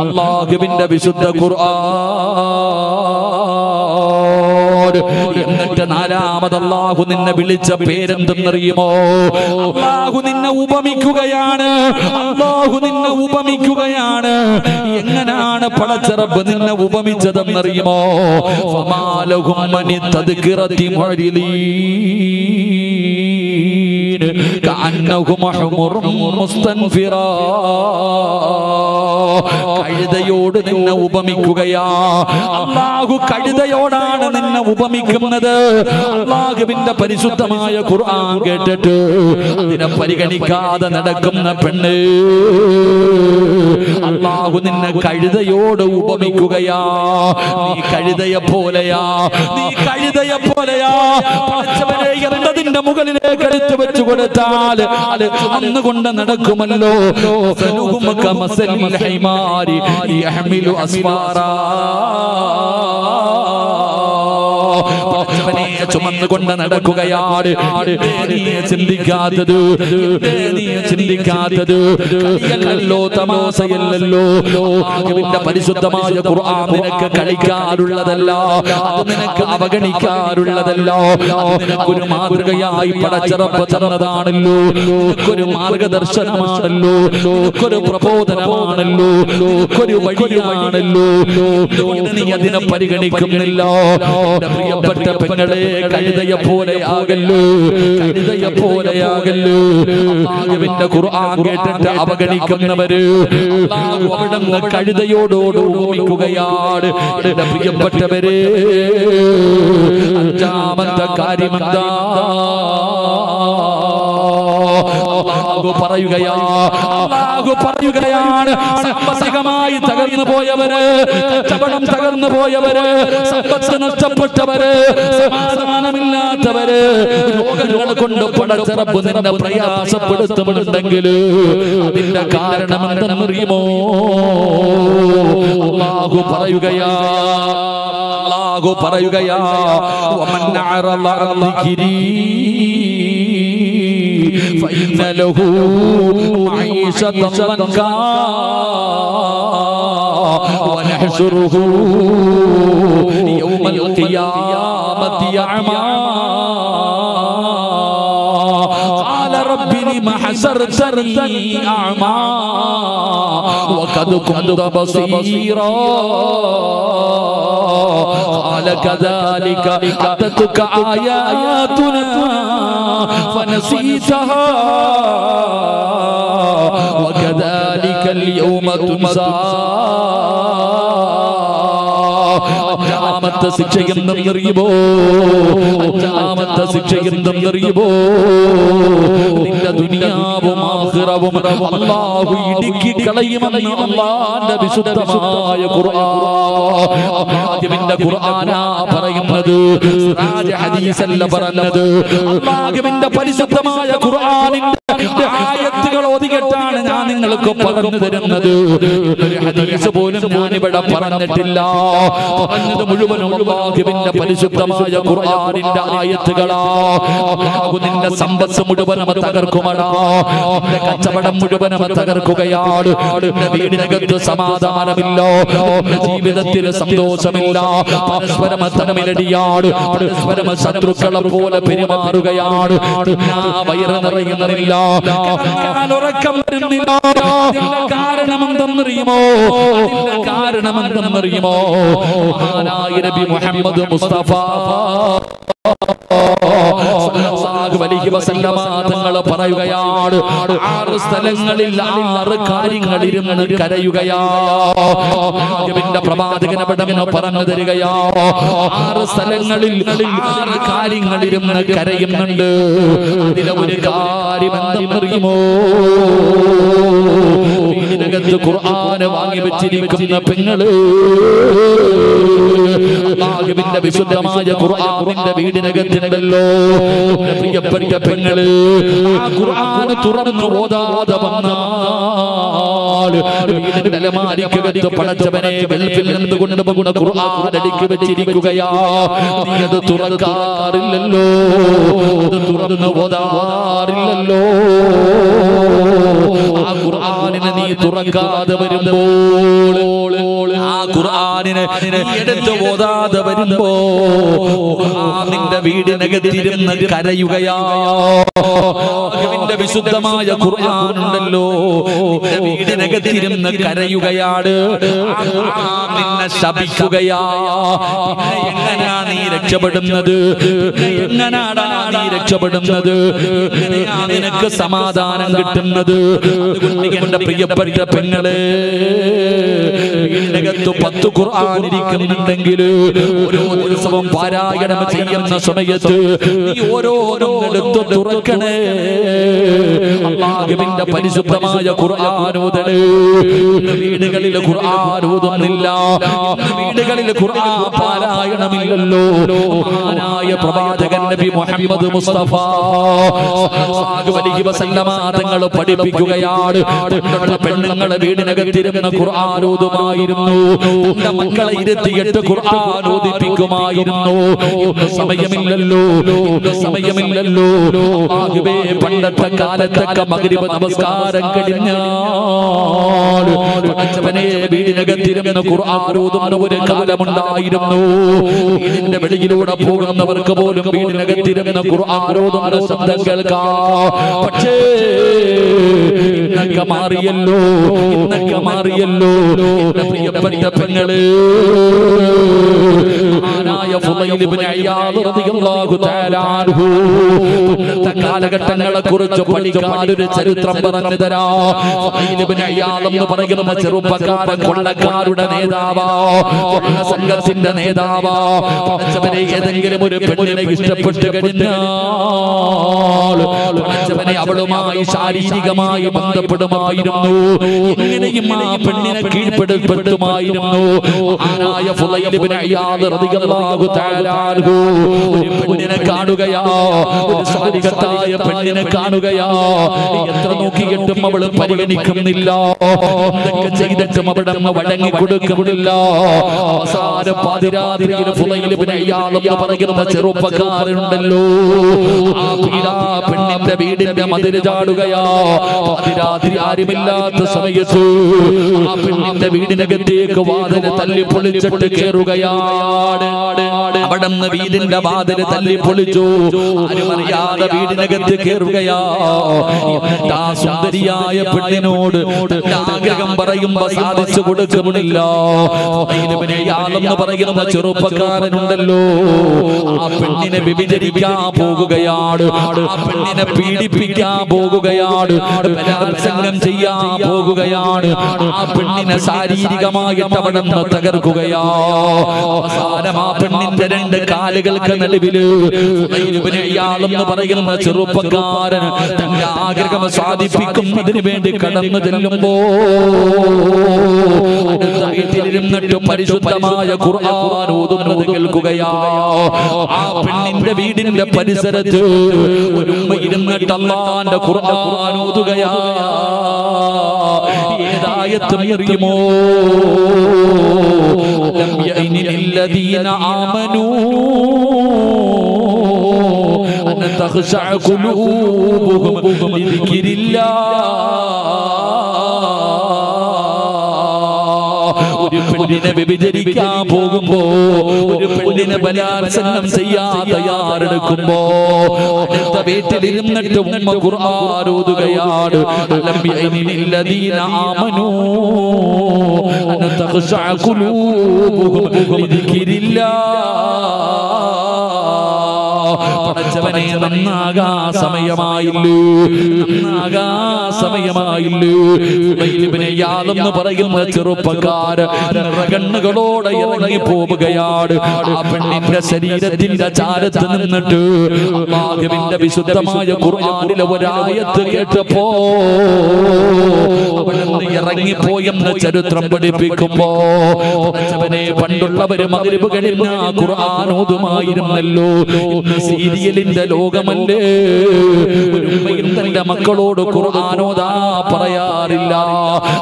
അല്ലാഹുവിന്റെ വിശുദ്ധ ഖുർആൻ. എന്നിട്ട് നാലാമത് അല്ലാഹു നിന്നെ വിളിച്ച പേരെന്തെന്നറിയുമോ? അല്ലാഹു നിന്നെ ഉപമിക്കുകയാണ്, അല്ലാഹു നിന്നെ ഉപമിക്കുകയാണ്. എങ്ങനെയാണ് പടച്ചറബ് നിന്നെ ഉപമിച്ചതെന്നറിയുമോ? ഫമാലഹും മനി തദ്കിറതി മുഅ്രിദീൻ കഅന്നഹും ഹുമുറും മുസ്തൻഫിറാ. കഴുതയോട് നിന്നെ ഉപമിക്കുകയാ. അല്ലാഹു കഴുതയോടാണ് നിന്നെ ഉപമിക്കുന്നത്. അല്ലാഹുവിന്റെ പരിശുദ്ധമായ ഖുർആൻ കേട്ടിട്ട് അതിനെ പരിഗണിക്കാതെ നടക്കുന്ന പെണ്ണ്, അല്ലാഹു നിന്നെ കഴുതയോട് ഉപമിക്കുകയാ. നീ കഴുതയെ പോലെയാ, നീ കഴുതയെ പോലെയാ. പടച്ചവനെ, എന്നതിന്റെ മുകളിലേക്ക് എടുത്തു വെച്ചു കൊടുത്താൽ അത് ചുമന്നുകൊണ്ട് നടക്കുമല്ലോ. ചുമന്നുകൊണ്ട് നടക്കുകയാണ്. നീ ചിന്തിക്കാത്തത്, നീ ചിന്തിക്കാത്തത് കളിയല്ലല്ലോ, തമാശയല്ലല്ലോ. അല്ലാഹുവിന്റെ പരിശുദ്ധമായ ഖുർആൻ നിനക്ക് കളിക്കാറുള്ളതല്ല, അത് നിനക്ക് അവഗണിക്കാറുള്ളതല്ല. അത് നിനക്കൊരു മാതൃകയായി പടച്ചറപ്പ് തന്നതാണല്ലോ, നിനക്കൊരു മാർഗദർശനമാണല്ലോ, നിനക്കൊരു പ്രബോധനമാണല്ലോ, നിനക്കൊരു വഴിയാണല്ലോ. നീ അതിനെ പരിഗണിക്കുന്നില്ല. പ്രിയപ്പെട്ട പെങ്ങളെ, കഴുതയെ പോലെയാകല്ലോ, കഴുതയെ പോലെയാകല്ലോ. അല്ലാഹുവിന്റെ ഖുർആൻ കേട്ടിട്ട് അവഗണിക്കുന്നവര് അല്ലാഹു അവിടുന്ന് കഴുതയോടോട് ഉപമിക്കുകയാണ്. എന്റെ പ്രിയപ്പെട്ടവരെ, അഞ്ചാമത്തെ കാര്യമെന്താ? അല്ലാഹു പറയുകയാണ്, സാമ്പത്തികമായി തകർന്നു പോയവര്, കച്ചവടം തകർന്നു പോയവര്, സമ്പത്ത് നഷ്ടപ്പെട്ടവര്, സമാധാനമില്ലാത്തവര്, രോഗങ്ങൾ കൊണ്ട് പടച്ചറപ്പ് നിന്നെ പ്രയാസപ്പെടുത്തുന്നുണ്ടെങ്കിൽ അതിന്റെ കാരണം എന്തെന്നറിയുമോ? അല്ലാഹു പറയുകയാ വമൻ അറള അൻ ദിക്രി فإن له معيشة ضنكا ونحشره يوم القيامة أعمى قال رب لم حشرتني أعمى وقد كنت بصيرا قال كذلك أتتك آياتنا فنسيتها وكذلك اليوم تنسى. അഞ്ചാമത്തെ ശിക്ഷ എന്തെന്നറിയുമോ? അഞ്ചാമത്തെ ശിക്ഷ എന്തെന്നറിയുമോ? നിന്റെ ദുനിയാവും ആഖിറവും അല്ലാഹു ഇടുക്കി കളയുമെന്ന് അല്ലാഹുവിന്റെ വിശുദ്ധമായ ഖുർആൻ. അല്ലാഹുവിന്റെ ഖുർആനാ പറയുന്നത്, സിറാജ് ഹദീസല്ല പറഞ്ഞത്. അല്ലാഹുവിന്റെ പരിശുദ്ധമായ ഖുർആനിന്റെ ആയത്തുകൾ ഓതിയിട്ടാണ് ഞാൻ നിങ്ങൾക്ക് പറഞ്ഞു തരുന്നത്. ഒരു ഹദീസ് പോലും ഞാൻ ഇവിടെ പറഞ്ഞിട്ടില്ല. പറഞ്ഞത് മുഴുവനും അല്ലാഹുവിന്റെ പരിശുദ്ധമായ ഖുർആനിന്റെ ആയത്തുകളാ. അല്ലാഹു നിന്റെ സമ്പത്ത് മുഴുവനും തകർക്കുമടാ, നിന്റെ കച്ചവടം മുഴുവനും തകർക്കുകയാണ്. നിന്റെ വീടിനകത്ത് സമാധാനമില്ല, നിന്റെ ജീവിതത്തിൽ സന്തോഷമില്ല, പരസ്പരം തമ്മിലടിയാണ്, പരസ്പരം ശത്രുക്കളെ പോലെ പെരുമാറുകയാണ്. വയറ് നിറയുന്നില്ല, ഉറക്കം വരുന്നില്ല. അതിന്റെ കാരണം എന്തെന്നറിയുമോ? അതിന്റെ കാരണം എന്തെന്നറിയുമോ? മഹാനായ നബി മുഹമ്മദ് മുസ്തഫ തങ്ങൾ പറയുകയാണ്, 6 സ്ഥലങ്ങളിൽ 6 കാര്യങ്ങളിരുന്ന് കരയുകയാണ്. പ്രവാചകൻ അവിടെ പറഞ്ഞു തരികയാ, 6 സ്ഥലങ്ങളിൽ 6 കാര്യങ്ങളിരുന്ന് കരയുന്നുണ്ട്. അതിലെ ഒരു കാര്യം എന്തെന്നറിയുമോ? വീടിനകത്ത് ഖുർആൻ വാങ്ങി വെച്ചിരിക്കുന്ന പെങ്ങള്, അല്ലാഹുവിന്റെ വിശുദ്ധമായ ഖുർആനിന്റെ വീടിനകത്തുണ്ടല്ലോ. പ്രിയപ്പെട്ട പെങ്ങള്, ആ ഖുർആൻ തുറന്നു ഓതാതെ വന്നാൽ വീടിന്റെ അലമാരിക്കകത്ത് പടച്ചവനെ ഗൾഫിൽ നിന്ന് കൊണ്ടുപോകുന്ന ഖുർആൻ അടുക്കി വെച്ചിരിക്കുകയാ. നീ അത് തുറക്കാറില്ലല്ലോ, അത് തുറന്നു ഓതാറില്ലല്ലോ. ആ ഖുർആനിനെ നീ തുറക്കാതെ വരുമ്പോൾ, ആ ഖുർആനിനെ എടുത്ത് ഓതാതെ വരുമ്പോ നിന്റെ വീടിനകത്തിരുന്ന് കരയുകയാ. വിശുദ്ധമായ ഖുർആൻ ഉണ്ടല്ലോ, നിന്റെ വീടിനകത്തിരുന്ന് കരയുകയാണ്. നിന്നെ ശപിക്കുകയാ. എങ്ങനാ നീ രക്ഷപ്പെടുന്നത്? എങ്ങനാടാ നീ രക്ഷപ്പെടുന്നത്? എങ്ങനെയാ നിനക്ക് സമാധാനം കിട്ടുന്നത്? അതുകൊണ്ട് പ്രിയപ്പെട്ട പെങ്ങളെ, വീടിനകത്ത് 10 ഖുർആൻ ഇരിക്കുന്നുണ്ടെങ്കിൽ ഓരോ ദിവസവും പാരായണം ചെയ്യുന്ന സമയത്ത് നീ ഓരോന്നും എടുത്ത് തുറക്കണേ. അല്ലാഹുവിന്റെ പരിശുദ്ധമായ ഖുർആൻ ഓതണേ. വീടുകളിൽ ഖുർആൻ ഓതുന്നില്ല, വീടുകളിൽ ഖുർആൻ പാരായണമില്ലല്ലോ. മഹാനായ പ്രവാചകൻ നബി മുഹമ്മദ് മുസ്തഫ സല്ലല്ലാഹു അലൈഹി വസല്ലമ തങ്ങൾ പഠിപ്പിക്കുകയാണ്. പെണ്ണുങ്ങളെ വീടിനകത്തിരുന്ന് ഖുർആൻ ഓതുമായിരുന്നു. തന്റെ മക്കളെ ഇരുത്തിയിട്ട് ഖുർആൻ ഓതിപ്പിക്കുമായിരുന്നു. സമയമില്ലല്ലോ, സമയമില്ലല്ലോ. ആകെ പണ്ടത്തെ കാലത്തൊക്കെ മഗ്രിബ് നമസ്കാരം കഴിഞ്ഞാൽ പടച്ചവനെ വീടിനകത്തിരുന്ന് ഖുർആൻ ഓതുന്ന ഒരു കാലമുണ്ടായിരുന്നു. ഇതിന്റെ വെളിയിലൂടെ പോകുന്നവർക്ക് പോലും വീടിനകത്തിരുന്ന് ഖുർആൻ ഓതുന്ന ശബ്ദം കേൾക്കാം. പക്ഷേ ഇന്നൊക്കെ മാറിയല്ലോ, ഇന്നൊക്കെ മാറിയല്ലോ. പ്രിയപ്പെട്ട പെങ്ങള് ഫുളൈൽ ഇബ്നു ഇയാദ് റളിയല്ലാഹു തആല അൻഹു കാലഘട്ടങ്ങളെ കുറിച്ച് പഠിക്കാൻ ഒരു ചരിത്രം പറഞ്ഞു തരാം. ഫുളൈൽ ഇബ്നു ഇയാദ് എന്ന് പറയുന്ന ചെറുപ്പക്കാരൻ കൊള്ളക്കാരുടെ നേതാവാ, സംഘത്തിന്റെ നേതാവാ. പടച്ചവനെ ഏതെങ്കിലും ഒരു പെണ്ണിനെ ഇഷ്ടപ്പെട്ടു കഴിഞ്ഞാൽ പടച്ചവനെ അവളുമായി ശാരീരികമായി ബന്ധപ്പെടുമായിരുന്നു. ഇങ്ങനെയും ആ പെണ്ണിനെ കീഴ്പ്പെടുത്തുമായിരുന്നു. ആനായ ഫുളൈൽ ഇബ്നു ഇയാദ് റളിയല്ലാഹു തആല അൻഹു ഒരു പെണ്ണിനെ കാണുകയാ, ഒരു സാലിഹത്തായ പെണ്ണിനെ കാണുകയാ. എത്ര നോക്കിയിട്ടും അവൾ പരിഗണിക്കുന്നില്ല, എന്തൊക്കെ ചെയ്തിട്ടും അവിടെ വഴങ്ങി കൊടുക്കുന്നില്ല. അവസാന പാതിരാത്രിയിൽ ഫുളൈൽ ഇബ്നു ഇയാദ് എന്ന് പറയുന്ന ചെറുപ്പക്കാരനുണ്ടല്ലോ, ആ പെണ്ണിന്റെ വീടിന്റെ മതില് ചാടുകയാ. പാതിരാത്രി ആരുമില്ലാത്ത സമയത്ത് ആ പെണ്ണിന്റെ വീടിനകത്തേക്ക് വാതില് തല്ലി പൊളിച്ചിട്ട് കയറുകയാണ്. അവിടെ നിന്ന് വീടിന്റെ വാതില് തല്ലി പൊളിച്ചു. ആരും അറിയാതെ വീടിനകത്ത് കയറുകയാ. ആ സുന്ദരിയായ പെണ്ണിനോട് തന്റെ ആഗ്രഹം പറയുമ്പോ സാധിച്ചു കൊടുക്കുന്നില്ല. എന്ന് പറയുന്ന ചെറുപ്പക്കാരനുണ്ടല്ലോ, ആ പെണ്ണിനെ വ്യഭിചരിക്കാൻ പോകുകയാണ്, ആ പെണ്ണിനെ പീഡിപ്പിക്കാൻ പോകുകയാണ്, ബലാത്സംഗം ചെയ്യാൻ പോകുകയാണ്, ആ പെണ്ണിനെ ശാരീരികമായിട്ട് അവിടെ നിന്ന് തകർക്കുകയാ. അവസാനം ആ പെണ്ണിന്റെ രണ്ട് കാലുകൾക്ക് നടുവില് എന്ന് പറയുന്ന ചെറുപ്പക്കാരൻ തന്റെ ആഗ്രഹം സാധിപ്പിക്കുന്നതിന് വേണ്ടി കടന്നു ചെല്ലുമ്പോ വീട്ടിലിരുന്നിട്ട് പരിശുദ്ധമായ ഖുർആൻ ഓതുന്നത് കേൾക്കുകയാ. ആ പെണ്ണിന്റെ വീടിന്റെ പരിസരത്ത് ഒരു ഉമ്മ ഇരുന്നിട്ട് അല്ലാഹുവിന്റെ ഖുർആൻ ഓതുകയാ. ഏതായത്ത് അറിയുമോ? ലം യഅനില്ലദീന ആമനൂ അൻ തഖ്ശഅ ഖുലൂബുഹും ലിദിക്രില്ലാഹ്. ഒരു പെണ്ണിനെ വ്യഭിചരിക്കാൻ പോകുമ്പോ, ഒരു പെണ്ണിനെ ബലാത്സംഗം ചെയ്യാൻ തയ്യാറെടുക്കുമ്പോ അടുത്ത വീട്ടിലിരുന്നിട്ട് ഉമ്മ ഖുർആൻ ഓതുകയാണ്. ലം യഅനില്ലദീന ആമനൂ അൻ തഖ്ശഅ ഖുലൂബുഹും ലിദിക്രില്ലാഹ്. പടച്ചവനെ നന്നാകാ സമയമായില്ലേ, നന്നാകാ സമയമായില്ലേ. ഫുളൈൽ ഇബ്നു ഇയാദ് എന്ന് പറയുന്ന ചെറുപ്പക്കാരൻ നിറകണ്ണുകളോടെ ഇറങ്ങി പോവുകയാണ്. ആ പെണ്ണിന്റെ ശരീരത്തിന്റെ ചാരത്ത് നിന്നിട്ട് അല്ലാഹുവിന്റെ വിശുദ്ധമായ ഖുർആനിലെ ഒരായത്ത് കേട്ടപ്പോ അവിടുന്ന് ഇറങ്ങിപ്പോയെന്ന് ചരിത്രം പഠിപ്പിക്കുമ്പോ പടച്ചവനെ പണ്ടുള്ളവര് മഗ്രിബ് കഴിഞ്ഞ ഖുർആൻ ഓതുമായിരുന്നല്ലോ. സീരിയലിന്റെ ലോകമല്ലേ. ഒരു ഉമ്മയും തന്റെ മക്കളോട് ഖുർആൻ ഓതാ പറയാറില്ല.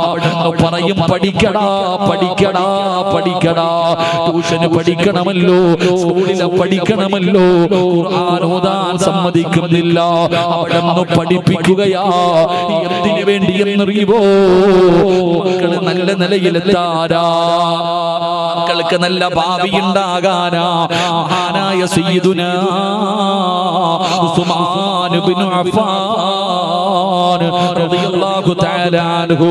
അവിടുന്ന് പറയും പഠിക്കടാ പഠിക്കടാ പഠിക്കടാ, ട്യൂഷന് പഠിക്കണമല്ലോ, സ്കൂളിലെ പഠിക്കണമല്ലോ. ഖുർആൻ ഓതാൻ സമ്മതിക്കുന്നില്ല. അവിടുന്ന് പഠിപ്പിക്കുകയാ. എന്തിനു വേണ്ടി എന്നറിയുമോ? മക്കള് നല്ല നിലയിലെത്താരാ, മക്കൾക്ക് നല്ല ഭാവി ഉണ്ടാകാനാ. മഹാനായ സയ്യിദുനാ ഉസ്മാൻ ഇബ്നു അഫ്ഫാൻ റളിയല്ലാഹു തആല അൻഹു,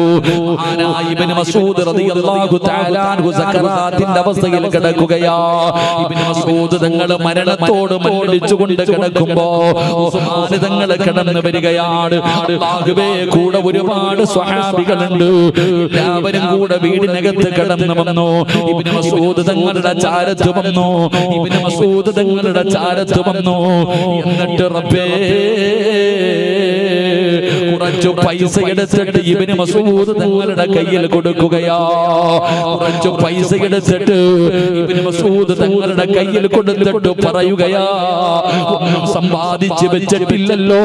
മഹാനായ ഇബ്നു മസ്ഊദ് റളിയല്ലാഹു തആല അൻഹു സക്കറാത്തിന്റെ അവസ്ഥയിൽ കിടക്കുകയാ. ഇബ്നു മസ്ഊദ് തങ്ങൾ മരണത്തോട് മല്ലിച്ചുകൊണ്ട് കിടക്കുമ്പോ ഉസ്മാൻ തങ്ങൾ കടന്നു വരികയാണ്. അല്ലാഹുവേ, കൂടെ ഒരുപാട് സ്വഹാബികളുണ്ട്. എല്ലാവരും കൂടെ വീടിനകത്ത് കടന്നു വന്നു. ഇബ്നു മസ്ഊദ് തങ്ങളുടെ ചാരത്ത് വന്നു. ഇബ്നു മസ്ഊദ് തങ്ങളുടെ ചാരത്ത് വന്നു. എന്നിട്ട് റബ്ബേ, കുറച്ചു പൈസ എടുത്തിട്ട് ഇബ്നു മസ്ഊദ് തങ്ങളുടെ കയ്യിൽ കൊടുക്കുകയാ. കുറച്ചു പൈസ എടുത്തിട്ട് ഇബ്നു മസ്ഊദ് തങ്ങളുടെ കയ്യിൽ കൊടുത്തിട്ട് പറയുകയാ, ഒന്നും സമ്പാദിച്ചു വെച്ചിട്ടില്ലല്ലോ,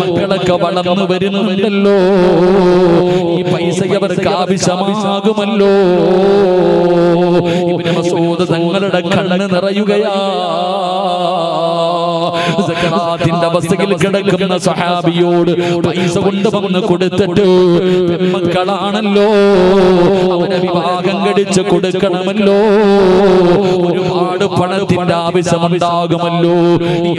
മക്കളൊക്കെ വളർന്നു വരുന്നുണ്ടല്ലോ, ഈ പൈസ അവർക്ക് ആവശ്യമാകുമല്ലോ. ഇബ്നു മസ്ഊദ് തങ്ങളുടെ കണ്ണ് നിറയുകയാ. സക്കറാത്തിന്റെ അവസ്ഥയിൽ കിടക്കുന്ന സഹാബിയോട് പൈസ കൊണ്ടുവന്ന് കൊടുത്തിട്ട്, പെൺമക്കളാണല്ലോ, അവരെ വിവാഹം കഴിച്ച് കൊടുക്കണമല്ലോ, ഒരുപാട് പണത്തിന്റെ ആവശ്യമുണ്ടാകുമല്ലോ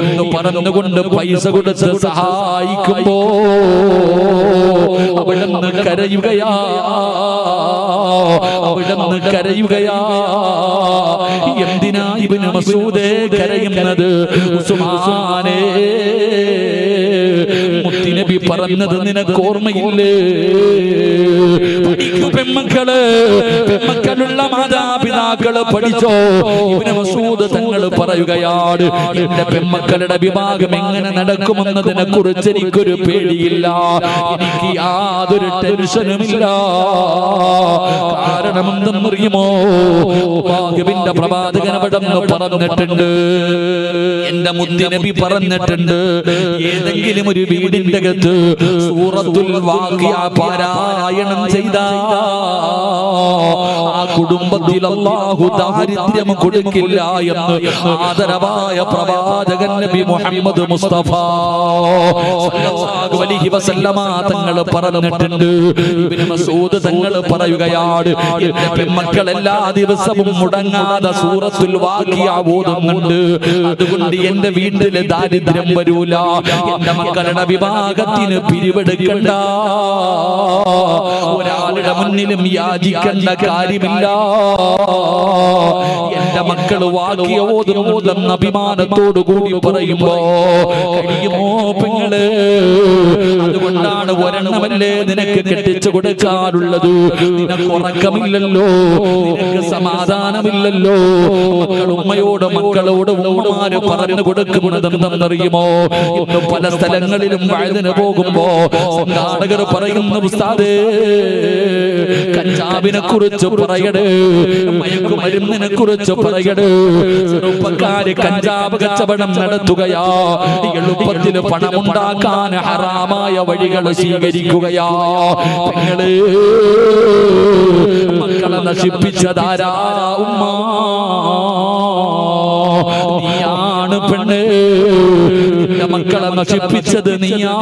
എന്ന് പറഞ്ഞുകൊണ്ട് പൈസ കൊടുത്ത് സഹായിക്കുമ്പോ അവിടുന്ന് കരയുകയാ, അവിടുന്ന് കരയുകയാ. എന്തിനാ ഇബ്നു മസ്ഊദേ കരയുന്നത്? ഉസ്മാനേ, മുത്തുനബി പറഞ്ഞത് നിനക്ക് ഓർമ്മയില്ലേ? പഠിക്കൂ പെൺമക്കള്, പെൺമക്കളുള്ള മാതാപിതാക്കള് പഠിച്ചോ. ഇബ്നു മസ്ഊദ് തങ്ങൾ പറയുകയാണ്, എന്റെ പെൺമക്കളുടെ വിവാഹം എങ്ങനെ നടക്കുമെന്നതിനെ കുറിച്ച് എനിക്കൊരു പേടിയില്ല, എനിക്ക് യാതൊരു ടെൻഷനുമില്ല. കാരണം എന്തെന്നറിയുമോ? അല്ലാഹുവിന്റെ പ്രവാചകൻ അവിടെന്ന് പറഞ്ഞിട്ടുണ്ട്, എന്റെ മുത്തുനബി പറഞ്ഞിട്ടുണ്ട്, ഏതെങ്കിലും ഒരു വീടിന്റെ അകത്ത് സൂറത്തുൽ വാഖിഅ പാരായണം ചെയ്ത ആ കുടുംബത്തിൽ അല്ലാഹു ദാരിദ്ര്യം കൊടുക്കില്ല എന്ന് ആദരവായ പ്രവാചകൻ നബി മുഹമ്മദ് മുസ്തഫ സല്ലല്ലാഹു അലൈഹി വസല്ലമ തങ്ങൾ പറഞ്ഞിട്ടുണ്ട്. ഇബ്നു മസ്ഊദ് തങ്ങൾ പറയുകയാണ്, എന്റെ പെൺമക്കൾ എല്ലാ ദിവസവും മുടങ്ങാതെ സൂറത്തുൽ വാഖിഅ ഓതുന്നുണ്ട്, അതുകൊണ്ട് എന്റെ വീട്ടില് ദാരിദ്ര്യം വരൂല, എന്റെ മക്കളുടെ വിവാഹത്തിന് പിരിവെടുക്കണ്ട, ഒരാളുടെ മുന്നിലും യാചിക്കേണ്ട കാര്യമില്ല, എന്റെ മക്കൾ വാഖിഅ ഓതുന്ന അഭിമാനത്തോടു കൂടി പറയുമ്പോ കഴിയുമോ പെങ്ങള്? അതുകൊണ്ടാണ് ഒരെണ്ണമല്ലേ നിനക്ക് കെട്ടിച്ചു കൊടുക്കാറുള്ളത്, നിനക്ക് ഉറക്കമില്ലല്ലോ, നിനക്ക് സമാധാനമില്ലല്ലോ. ഉമ്മയോട് മക്കളോട് ഉമ്മമാര് പറഞ്ഞു കൊടുക്കുന്നത് എന്തെന്നറിയുമോ? ഇന്ന് പല സ്ഥലങ്ങളിലും വഴുതിന് പോകുമ്പോ സംഘാടകർ പറയുന്ന ഉസ്താദേ, കഞ്ചാവിനെ കുറിച്ച് പറയട്, മയക്കുമരുന്നിനെ കുറിച്ച് പറയട്, ചെറുപ്പക്കാര് കഞ്ചാവ് കച്ചവടം നടത്തുകയാ, എളുപ്പത്തിൽ പണമുണ്ടാക്കാൻ ഹറാമായ വഴികൾ സ്വീകരിക്കുകയാ. പെങ്ങള്, മക്കളെ നശിപ്പിച്ചതാരാ? ഉമ്മ, നീയാണ് പെണ്ണ്, നിന്റെ മക്കളെ നശിപ്പിച്ചത് നീയാ.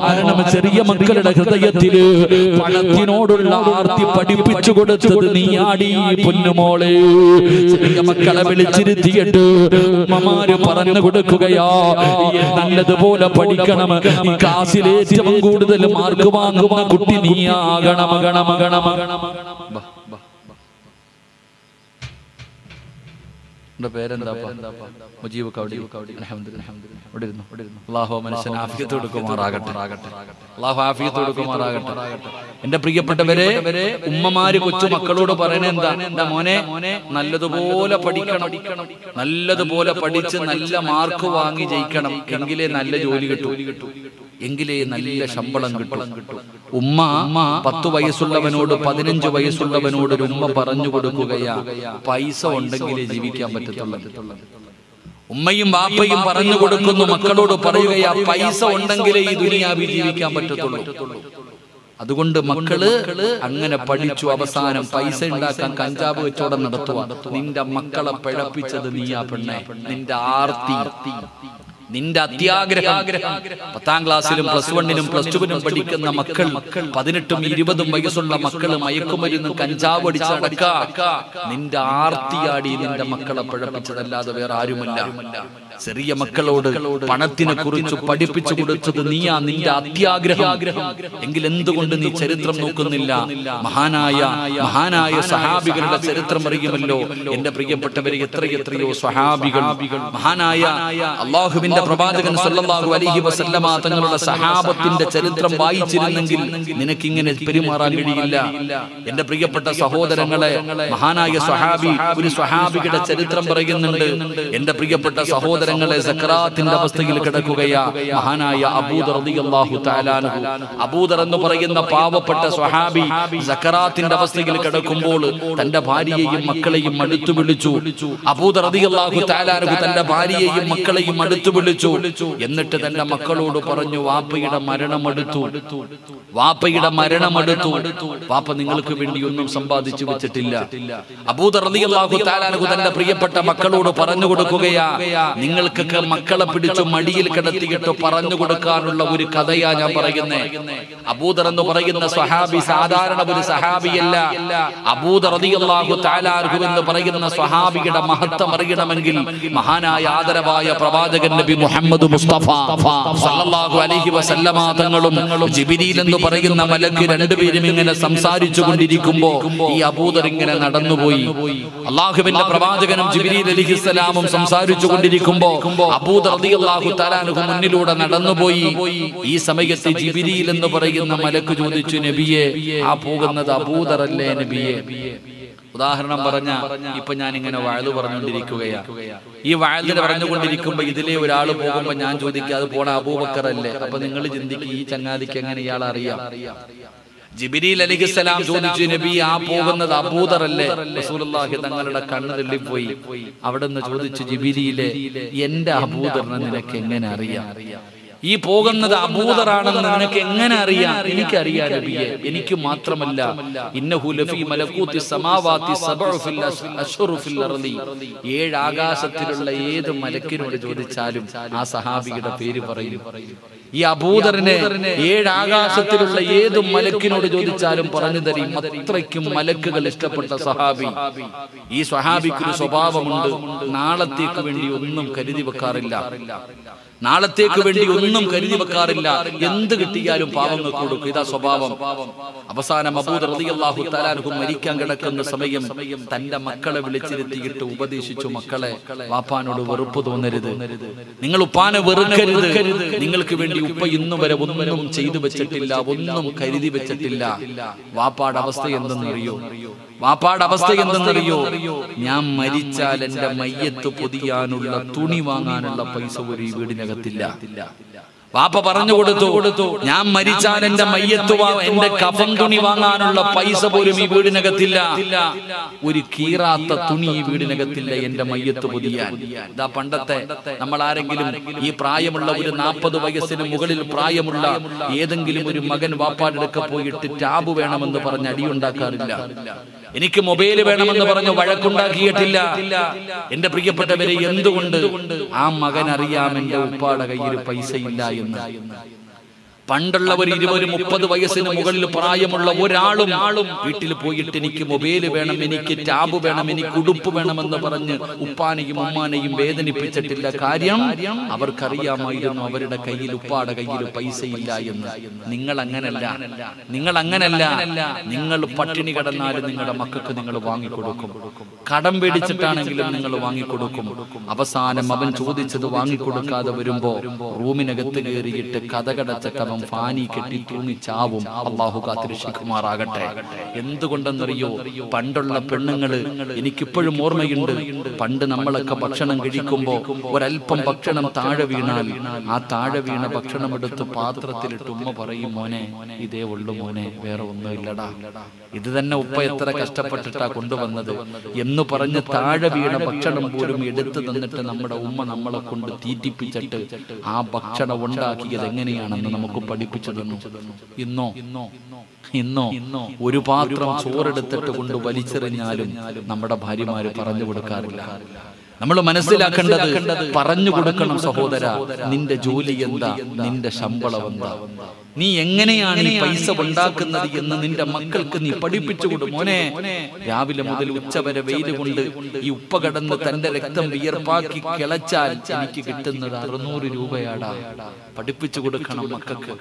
കാരണം ചെറിയ മക്കളുടെ ഹൃദയത്തില് പണത്തിനോടുള്ള ആർത്തി പഠിപ്പിച്ചു കൊടുത്തത് നീയാടി പൊന്നുമോളെ. ചെറിയ മക്കളെ വിളിച്ചിരുത്തിയിട്ട് ഉമ്മമാര് പറഞ്ഞു കൊടുക്കുകയാ, നല്ലതുപോലെ പഠിക്കണം, ഈ ക്ലാസ്സിൽ ഏറ്റവും കൂടുതൽ മാർക്ക് വാങ്ങുന്ന കുട്ടി നീയാകണം. പേരെന്താ? മുജീബ് കൗടി. അല്ലാഹു മനുഷ്യന് ആഫിയത്ത് കൊടുക്കുമാറാകട്ടെ, അല്ലാഹു ആഫിയത്ത് കൊടുക്കുമാറാകട്ടെ. എന്റെ പ്രിയപ്പെട്ടവരെ, ഉമ്മമാര് കൊച്ചു മക്കളോട് പറയണ എന്താ? എന്റെ മോനെ നല്ലതുപോലെ പഠിക്കണം, നല്ലതുപോലെ പഠിച്ച് നല്ല മാർക്ക് വാങ്ങി ജയിക്കണം, എങ്കിലേ നല്ല ജോലി കിട്ടൂ, എങ്കിലേ നല്ല ശമ്പളം കിട്ടും. ഉമ്മ 10 വയസ്സുള്ളവനോട് 15 വയസ്സുള്ളവനോട് ഒരു ഉമ്മ പറഞ്ഞു കൊടുക്കുകയാ, പൈസ ഉണ്ടെങ്കിലേ ജീവിക്കാൻ പറ്റത്തുള്ളൂ. ഉമ്മയും ബാപ്പയും പറഞ്ഞു കൊടുക്കുന്നു, മക്കളോട് പറയുകയാ, പൈസ ഉണ്ടെങ്കിലേ ഈ ദുനിയാവിൽ ജീവിക്കാൻ പറ്റത്തുള്ളൂ. അതുകൊണ്ട് മക്കള് അങ്ങനെ പഠിച്ചു, അവസാനം പൈസ ഉണ്ടാക്കാൻ കഞ്ചാവ് വെച്ചോടം നടത്തുക. നിന്റെ മക്കളെ പിഴപ്പിച്ചത് നീയാ പെണ്ണെ, നിന്റെ ആർത്തി, നിന്റെ അത്യാഗ്രഹം. 10ാം ക്ലാസ്സിലും +1നും +2നും പഠിക്കുന്ന മക്കൾ, 18ഉം 20ഉം വയസ്സുള്ള മക്കള് മയക്കുമരുന്ന് കഞ്ചാവ് അടിച്ച് നടക്ക. നിന്റെ ആർത്തിയാടി നിന്റെ മക്കളെ പിഴപ്പിച്ചതല്ലാതെ വേറെ ആരുമല്ല. ചെറിയ മക്കളോട് പണത്തിനെ കുറിച്ച് പഠിപ്പിച്ചു കൊടുത്തത് നീയാ, നിന്റെ അത്യാഗ്രഹം. എങ്കിൽ എന്തുകൊണ്ട് നീ ചരിത്രം നോക്കുന്നില്ല? മഹാനായ സഹാബികളുടെ ചരിത്രം അറിയുമല്ലോ എന്റെ പ്രിയപ്പെട്ടവരെ. എത്രയോ സഹാബികൾ, മഹാനായ അല്ലാഹുവിന്റെ അള്ളാഹുവിന്റെ പ്രവാചകൻ സല്ലല്ലാഹു അലൈഹി വസല്ലമ തങ്ങളുടെ സഹാബത്തിന്റെ ചരിത്രം വായിച്ചിരുന്നെങ്കിൽ നിനക്കിങ്ങനെ പെരുമാറാൻ കഴിയില്ല. എന്റെ പ്രിയപ്പെട്ട സഹോദരങ്ങളെ, മഹാനായ സ്വഹാബി, ഒരു സ്വഹാബിയുടെ ചരിത്രം പറയുന്നുണ്ട്. എന്റെ പ്രിയപ്പെട്ട സഹോദരങ്ങളെ, സക്കറാത്തിന്റെ അവസ്ഥയിൽ കിടക്കുകയാ മഹാനായ അബൂദർ റളിയല്ലാഹു തആല അൻഹു. അബൂദർ എന്ന് പറയുന്ന പാവപ്പെട്ട സ്വഹാബി സക്കറാത്തിന്റെ അവസ്ഥയിൽ കിടക്കുമ്പോൾ തന്റെ ഭാര്യയെയും മക്കളെയും അടുത്തു വിളിച്ചു. അബൂദർ റളിയല്ലാഹു തആല അൻഹു തന്റെ ഭാര്യയെയും മക്കളെയും അടുത്തു വിളിച്ചു. എന്നിട്ട് തന്റെ മക്കളോട് പറഞ്ഞു, വാപ്പയുടെ മരണമെടുത്തു, വാപ്പയുടെ മരണമെടുത്തു. വാപ്പ നിങ്ങൾക്ക് വേണ്ടി ഒന്നും സമ്പാദിച്ചു വെച്ചിട്ടില്ല. അബൂദർ റളിയല്ലാഹു തആല അൻഹു തന്റെ പ്രിയപ്പെട്ട മക്കളോട് പറഞ്ഞു കൊടുക്കുകയാ, നിങ്ങൾക്കൊക്കെ മക്കളെ പിടിച്ചു മടിയിൽ കിടത്തിയിട്ട് പറഞ്ഞു കൊടുക്കാനുള്ള ഒരു കഥയാ ഞാൻ പറയുന്നേ. അബൂദർ എന്ന് പറയുന്ന സ്വഹാബി സാധാരണ ഒരു സഹാബിയല്ല. അബൂദർ റളിയല്ലാഹു തആല അൻഹു എന്ന് പറയുന്ന സ്വഹാബിയുടെ മഹത്വം അറിയണമെങ്കിൽ മഹാനായ ആദരവായ പ്രവാചകൻ നബി മുഹമ്മദ് മുസ്തഫ സല്ലല്ലാഹു അലൈഹി വസല്ലമ തങ്ങളും ജിബ്രീൽ എന്ന് പറയുന്ന മലക്ക് രണ്ടുപേരും ഇങ്ങനെ സംസാരിച്ചു കൊണ്ടിരിക്കുമ്പോ ഈ അബൂദർ ഇങ്ങനെ നടന്നുപോയി. അല്ലാഹുവിന്റെ പ്രവാചകനും ജിബ്രീൽ അലൈഹിസ്സലാമും സംസാരിച്ചു കൊണ്ടിരിക്കുമ്പോ അബൂദർ റളിയല്ലാഹു തആല അൻഹു മുന്നിലൂടെ നടന്നുപോയി. ഈ സമയത്ത് ജിബ്രീൽ എന്ന് പറയുന്ന മലക്ക് ചോദിച്ചു, നബിയെ, ആ പോകുന്നത് അബൂദർ അല്ലേ നബിയെ? ഉദാഹരണം പറഞ്ഞ ഇപ്പൊ ഞാൻ ഇങ്ങനെ വഅദ് പറഞ്ഞുകൊണ്ടിരിക്കുകയാ. ഈ വഅദിന് പറഞ്ഞുകൊണ്ടിരിക്കുമ്പോ ഇതിലെ ഒരാൾ പോകുമ്പോ ഞാൻ ചോദിക്കുക, അത് പോണ അബൂബക്കർ അല്ലേ? അപ്പൊ നിങ്ങൾ ചിന്തിക്കുക, ഈ ചങ്ങാതിക്ക് എങ്ങനെ ഇയാൾ അറിയാം? ജിബ്രീൽ അലൈഹിസ്സലാം ചോദിച്ചു, നബി, ആ പോകുന്നത് അബൂദർ അല്ലേ? റസൂലുള്ളാഹി തങ്ങളുടെ കണ്ണ് തള്ളിപ്പോയി. അവിടെ നിന്ന് ചോദിച്ചു, ജിബ്രീലെ, എന്റെ അബൂദറിനെ നിനക്ക് എങ്ങനെ അറിയാം? ഈ പോകുന്നത് അബൂദറാണെന്ന് നിനക്ക് എങ്ങനെ അറിയാം? എനിക്കറിയാം നബിയെ. എനിക്ക് മാത്രമല്ല, ഇന്നഹു ലഫീ മലകൂതി സമാവാതി സബഉ ഫിൽ അശ്ഹുറു ഫിൽ അർളി, 7 ആകാശത്തിലുള്ള ഏത് മലക്കിനോട് ചോദിച്ചാലും ആ സഹാബിയുടെ പേര് പറയും. ഈ അബൂദറിനെ 7 ആകാശത്തിലുള്ള ഏത് മലക്കിനോട് ചോദിച്ചാലും പറഞ്ഞു തരും. അത്രയ്ക്കും മലക്കുകൾ ഇഷ്ടപ്പെട്ട സഹാബി. ഈ സ്വഹാബിക്ക് ഒരു സ്വഭാവമുണ്ട്, നാളത്തേക്ക് വേണ്ടി ഒന്നും കരുതി വെക്കാറില്ല. നാളത്തേക്ക് വേണ്ടി ഒന്നും കരുതി വെക്കാറില്ല. എന്ത് കിട്ടിയാലും പാവങ്ങൾക്ക് കൊടുക്കും. ഇതാ സ്വഭാവം. അവസാനം അബൂദർ റളിയല്ലാഹു തആല അൻഹു മരിക്കാൻ കിടക്കുന്ന സമയം തന്റെ മക്കളെ വിളിച്ചിരുത്തിയിട്ട് ഉപദേശിച്ചു, മക്കളെ, വാപ്പാനോട് വെറുപ്പ് തോന്നരുത്, നിങ്ങൾ ഉപ്പാനെ വെറുക്കരുത്. നിങ്ങൾക്ക് വേണ്ടി ഉപ്പ ഇന്നു വരെ ഒന്നും ചെയ്തു വെച്ചിട്ടില്ല, ഒന്നും കരുതി വെച്ചിട്ടില്ല. വാപ്പാടെ അവസ്ഥ എന്തെന്നറിയോ? വാപ്പാടെ അവസ്ഥ എന്തെന്നറിയോ? ഞാൻ മരിച്ചാൽ എന്റെ മയ്യത്ത് പൊതിയാനുള്ള തുണി വാങ്ങാനുള്ള പൈസ ഒരു ഈ വീടിനകത്തില്ല. വാപ്പ പറഞ്ഞു കൊടുത്തു, ഞാൻ മരിച്ചാൽ എന്റെ മയ്യത്ത് എന്റെ കഫൻ തുണി വാങ്ങാനുള്ള പൈസ പോലും ഈ വീടിനകത്തില്ല. ഒരു കീറാത്ത തുണി ഈ വീടിനകത്തില്ല എന്റെ മയ്യത്ത് പൊതിയാൻ. ഇതാ പണ്ടത്തെ നമ്മൾ ആരെങ്കിലും ഈ പ്രായമുള്ള ഒരു 40 വയസ്സിന് മുകളിൽ പ്രായമുള്ള ഏതെങ്കിലും ഒരു മകൻ വാപ്പാടെ അടുക്ക പോയിട്ട് ടാബ് വേണമെന്ന് പറഞ്ഞ് അടിയുണ്ടാക്കാറില്ല. എനിക്ക് മൊബൈൽ വേണമെന്ന് പറഞ്ഞ് വഴക്കുണ്ടാക്കിയിട്ടില്ല. എന്റെ പ്രിയപ്പെട്ടവരെ, എന്തുകൊണ്ട്? ആ മകൻ അറിയാം എന്റെ ഉപ്പാടെ കയ്യിൽ പൈസ ഇല്ല എന്ന്. പണ്ടുള്ളവർ 20-30 വയസ്സിന് മുകളിൽ പ്രായമുള്ള ഒരാളും വീട്ടിൽ പോയിട്ട് എനിക്ക് മൊബൈൽ വേണം, എനിക്ക് ടാബ് വേണം, എനിക്ക് ഉടുപ്പ് വേണമെന്ന് പറഞ്ഞ് ഉപ്പാനെയും ഉമ്മാനെയും വേദനിപ്പിച്ചിട്ടില്ല. കാര്യം അവർക്കറിയാമായിരുന്നു അവരുടെ കയ്യിൽ, ഉപ്പാടെ കയ്യിൽ പൈസ ഇല്ല എന്ന്. നിങ്ങൾ അങ്ങനല്ല. നിങ്ങൾ പട്ടിണി കിടന്നാലും നിങ്ങളുടെ മക്കൾക്ക് നിങ്ങൾ വാങ്ങിക്കൊടുക്കും. കടം പേടിച്ചിട്ടാണെങ്കിലും നിങ്ങൾ വാങ്ങിക്കൊടുക്കും. അവസാനം അവൻ ചോദിച്ചത് വാങ്ങിക്കൊടുക്കാതെ വരുമ്പോ റൂമിനകത്ത് കയറിയിട്ട് കഥകടച്ച ഫാനി കെട്ടി തൂങ്ങിച്ചാവും. അള്ളാഹു കാത്തിരക്ഷിക്കുമാറാകട്ടെ. എന്തുകൊണ്ടെന്നറിയോ? പണ്ടുള്ള പെണ്ണുങ്ങള്, എനിക്കിപ്പോഴും ഓർമ്മയുണ്ട്, പണ്ട് നമ്മളൊക്കെ ഭക്ഷണം കഴിക്കുമ്പോ ഒരൽപ്പം ഭക്ഷണം താഴെ വീണാൽ ആ താഴെ വീണ ഭക്ഷണം എടുത്ത് പാത്രത്തിലിട്ട് ഉമ്മ പറയും, മോനെ, ഇതേ ഉള്ളു മോനെ, വേറെ ഒന്നും ഇല്ലടാ, ഇത് തന്നെ ഉപ്പ എത്ര കഷ്ടപ്പെട്ടിട്ടാ കൊണ്ടുവന്നത് എന്ന് പറഞ്ഞ് താഴെ വീണ ഭക്ഷണം പോലും എടുത്തു തന്നിട്ട് നമ്മുടെ ഉമ്മ നമ്മളെ കൊണ്ട് തീറ്റിപ്പിച്ചിട്ട് ആ ഭക്ഷണം ഉണ്ടാക്കിയത് എങ്ങനെയാണെന്ന് നമുക്ക് പഠിപ്പിച്ചു തന്നു. ഇന്നോ ഒരു പാത്രം ചോറെടുത്തിട്ട് കൊണ്ട് വലിച്ചെറിഞ്ഞാലും നമ്മുടെ ഭാര്യമാര് പറഞ്ഞു കൊടുക്കാറില്ല. നമ്മൾ മനസ്സിലാക്കേണ്ടത്, പറഞ്ഞു കൊടുക്കണം, സഹോദര, നിന്റെ ജോലി എന്താ, നിന്റെ ശമ്പളം എന്താ. നീ എങ്ങനെയാണ് ഈ പൈസ ഉണ്ടാക്കുന്നത് എന്ന് നിന്റെ മക്കൾക്ക് നീ പഠിപ്പിച്ചു കൊടു. മോനെ, രാവിലെ മുതൽ ഉച്ചവരെ വെയിൽ കൊണ്ട് ഈ ഉപ്പ കടന്ന് തന്റെ രക്തം വിയർപ്പാക്കി കിളച്ചാൽ എനിക്ക് കിട്ടുന്നത് 600 രൂപയാടാ. പഠിപ്പിച്ചു കൊടുക്കണം മക്കൾക്ക്.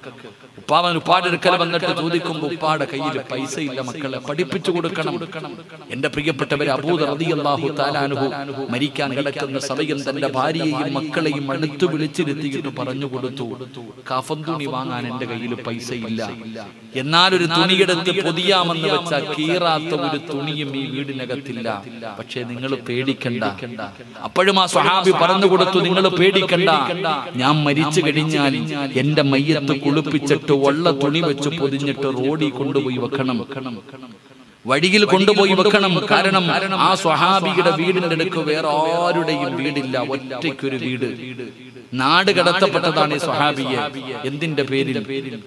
ഉപ്പാടെ അടുക്കൽ വന്നിട്ട് ചോദിക്കുമ്പോൾ ഉപ്പാടെ കയ്യിൽ പൈസ ഇല്ല മക്കളെ, പഠിപ്പിച്ചു കൊടുക്കണം. എന്റെ പ്രിയപ്പെട്ടവരെ, അബൂ റളിയല്ലാഹു തആല അൻഹു മരിക്കാൻ കിടക്കുന്ന സമയം തന്റെ ഭാര്യയെയും മക്കളെയും അടുത്ത് വിളിച്ചിരുത്തിയിട്ട് പറഞ്ഞു കൊടുത്തു, കഫൻ തുണി വാങ്ങാൻ എന്റെ കയ്യിൽ പൈസ ഇല്ല, എന്നാൽ ഒരു തുണിയെടുത്ത് പൊതിയാമെന്ന് വെച്ചാൽ കീറാത്ത ഒരു തുണിയും ഈ വീടിനകത്തില്ല. പക്ഷേ നിങ്ങൾ പേടിക്കണ്ട. അപ്പോഴും ആ സ്വഹാബി പറഞ്ഞു കൊടുത്തു, നിങ്ങൾ പേടിക്കണ്ട, ഞാൻ മരിച്ചു കഴിഞ്ഞാൽ എന്റെ മയ്യത്ത് കുളിപ്പിച്ചിട്ട് വെള്ള തുണി വെച്ച് പൊതിഞ്ഞിട്ട് റോഡിൽ കൊണ്ടുപോയി വെക്കണം, വഴിയിൽ കൊണ്ടുപോയി വെക്കണം. കാരണം ആ സ്വഹാബിയുടെ വീടിന്റെ അടുക്ക് വേറെ ആരുടെയും വീടില്ല, ഒറ്റയ്ക്കൊരു വീട്. നാട് കടത്തപ്പെട്ടതാണ് ഈ സ്വഹാബിയെ. എന്തിന്റെ പേരിൽ?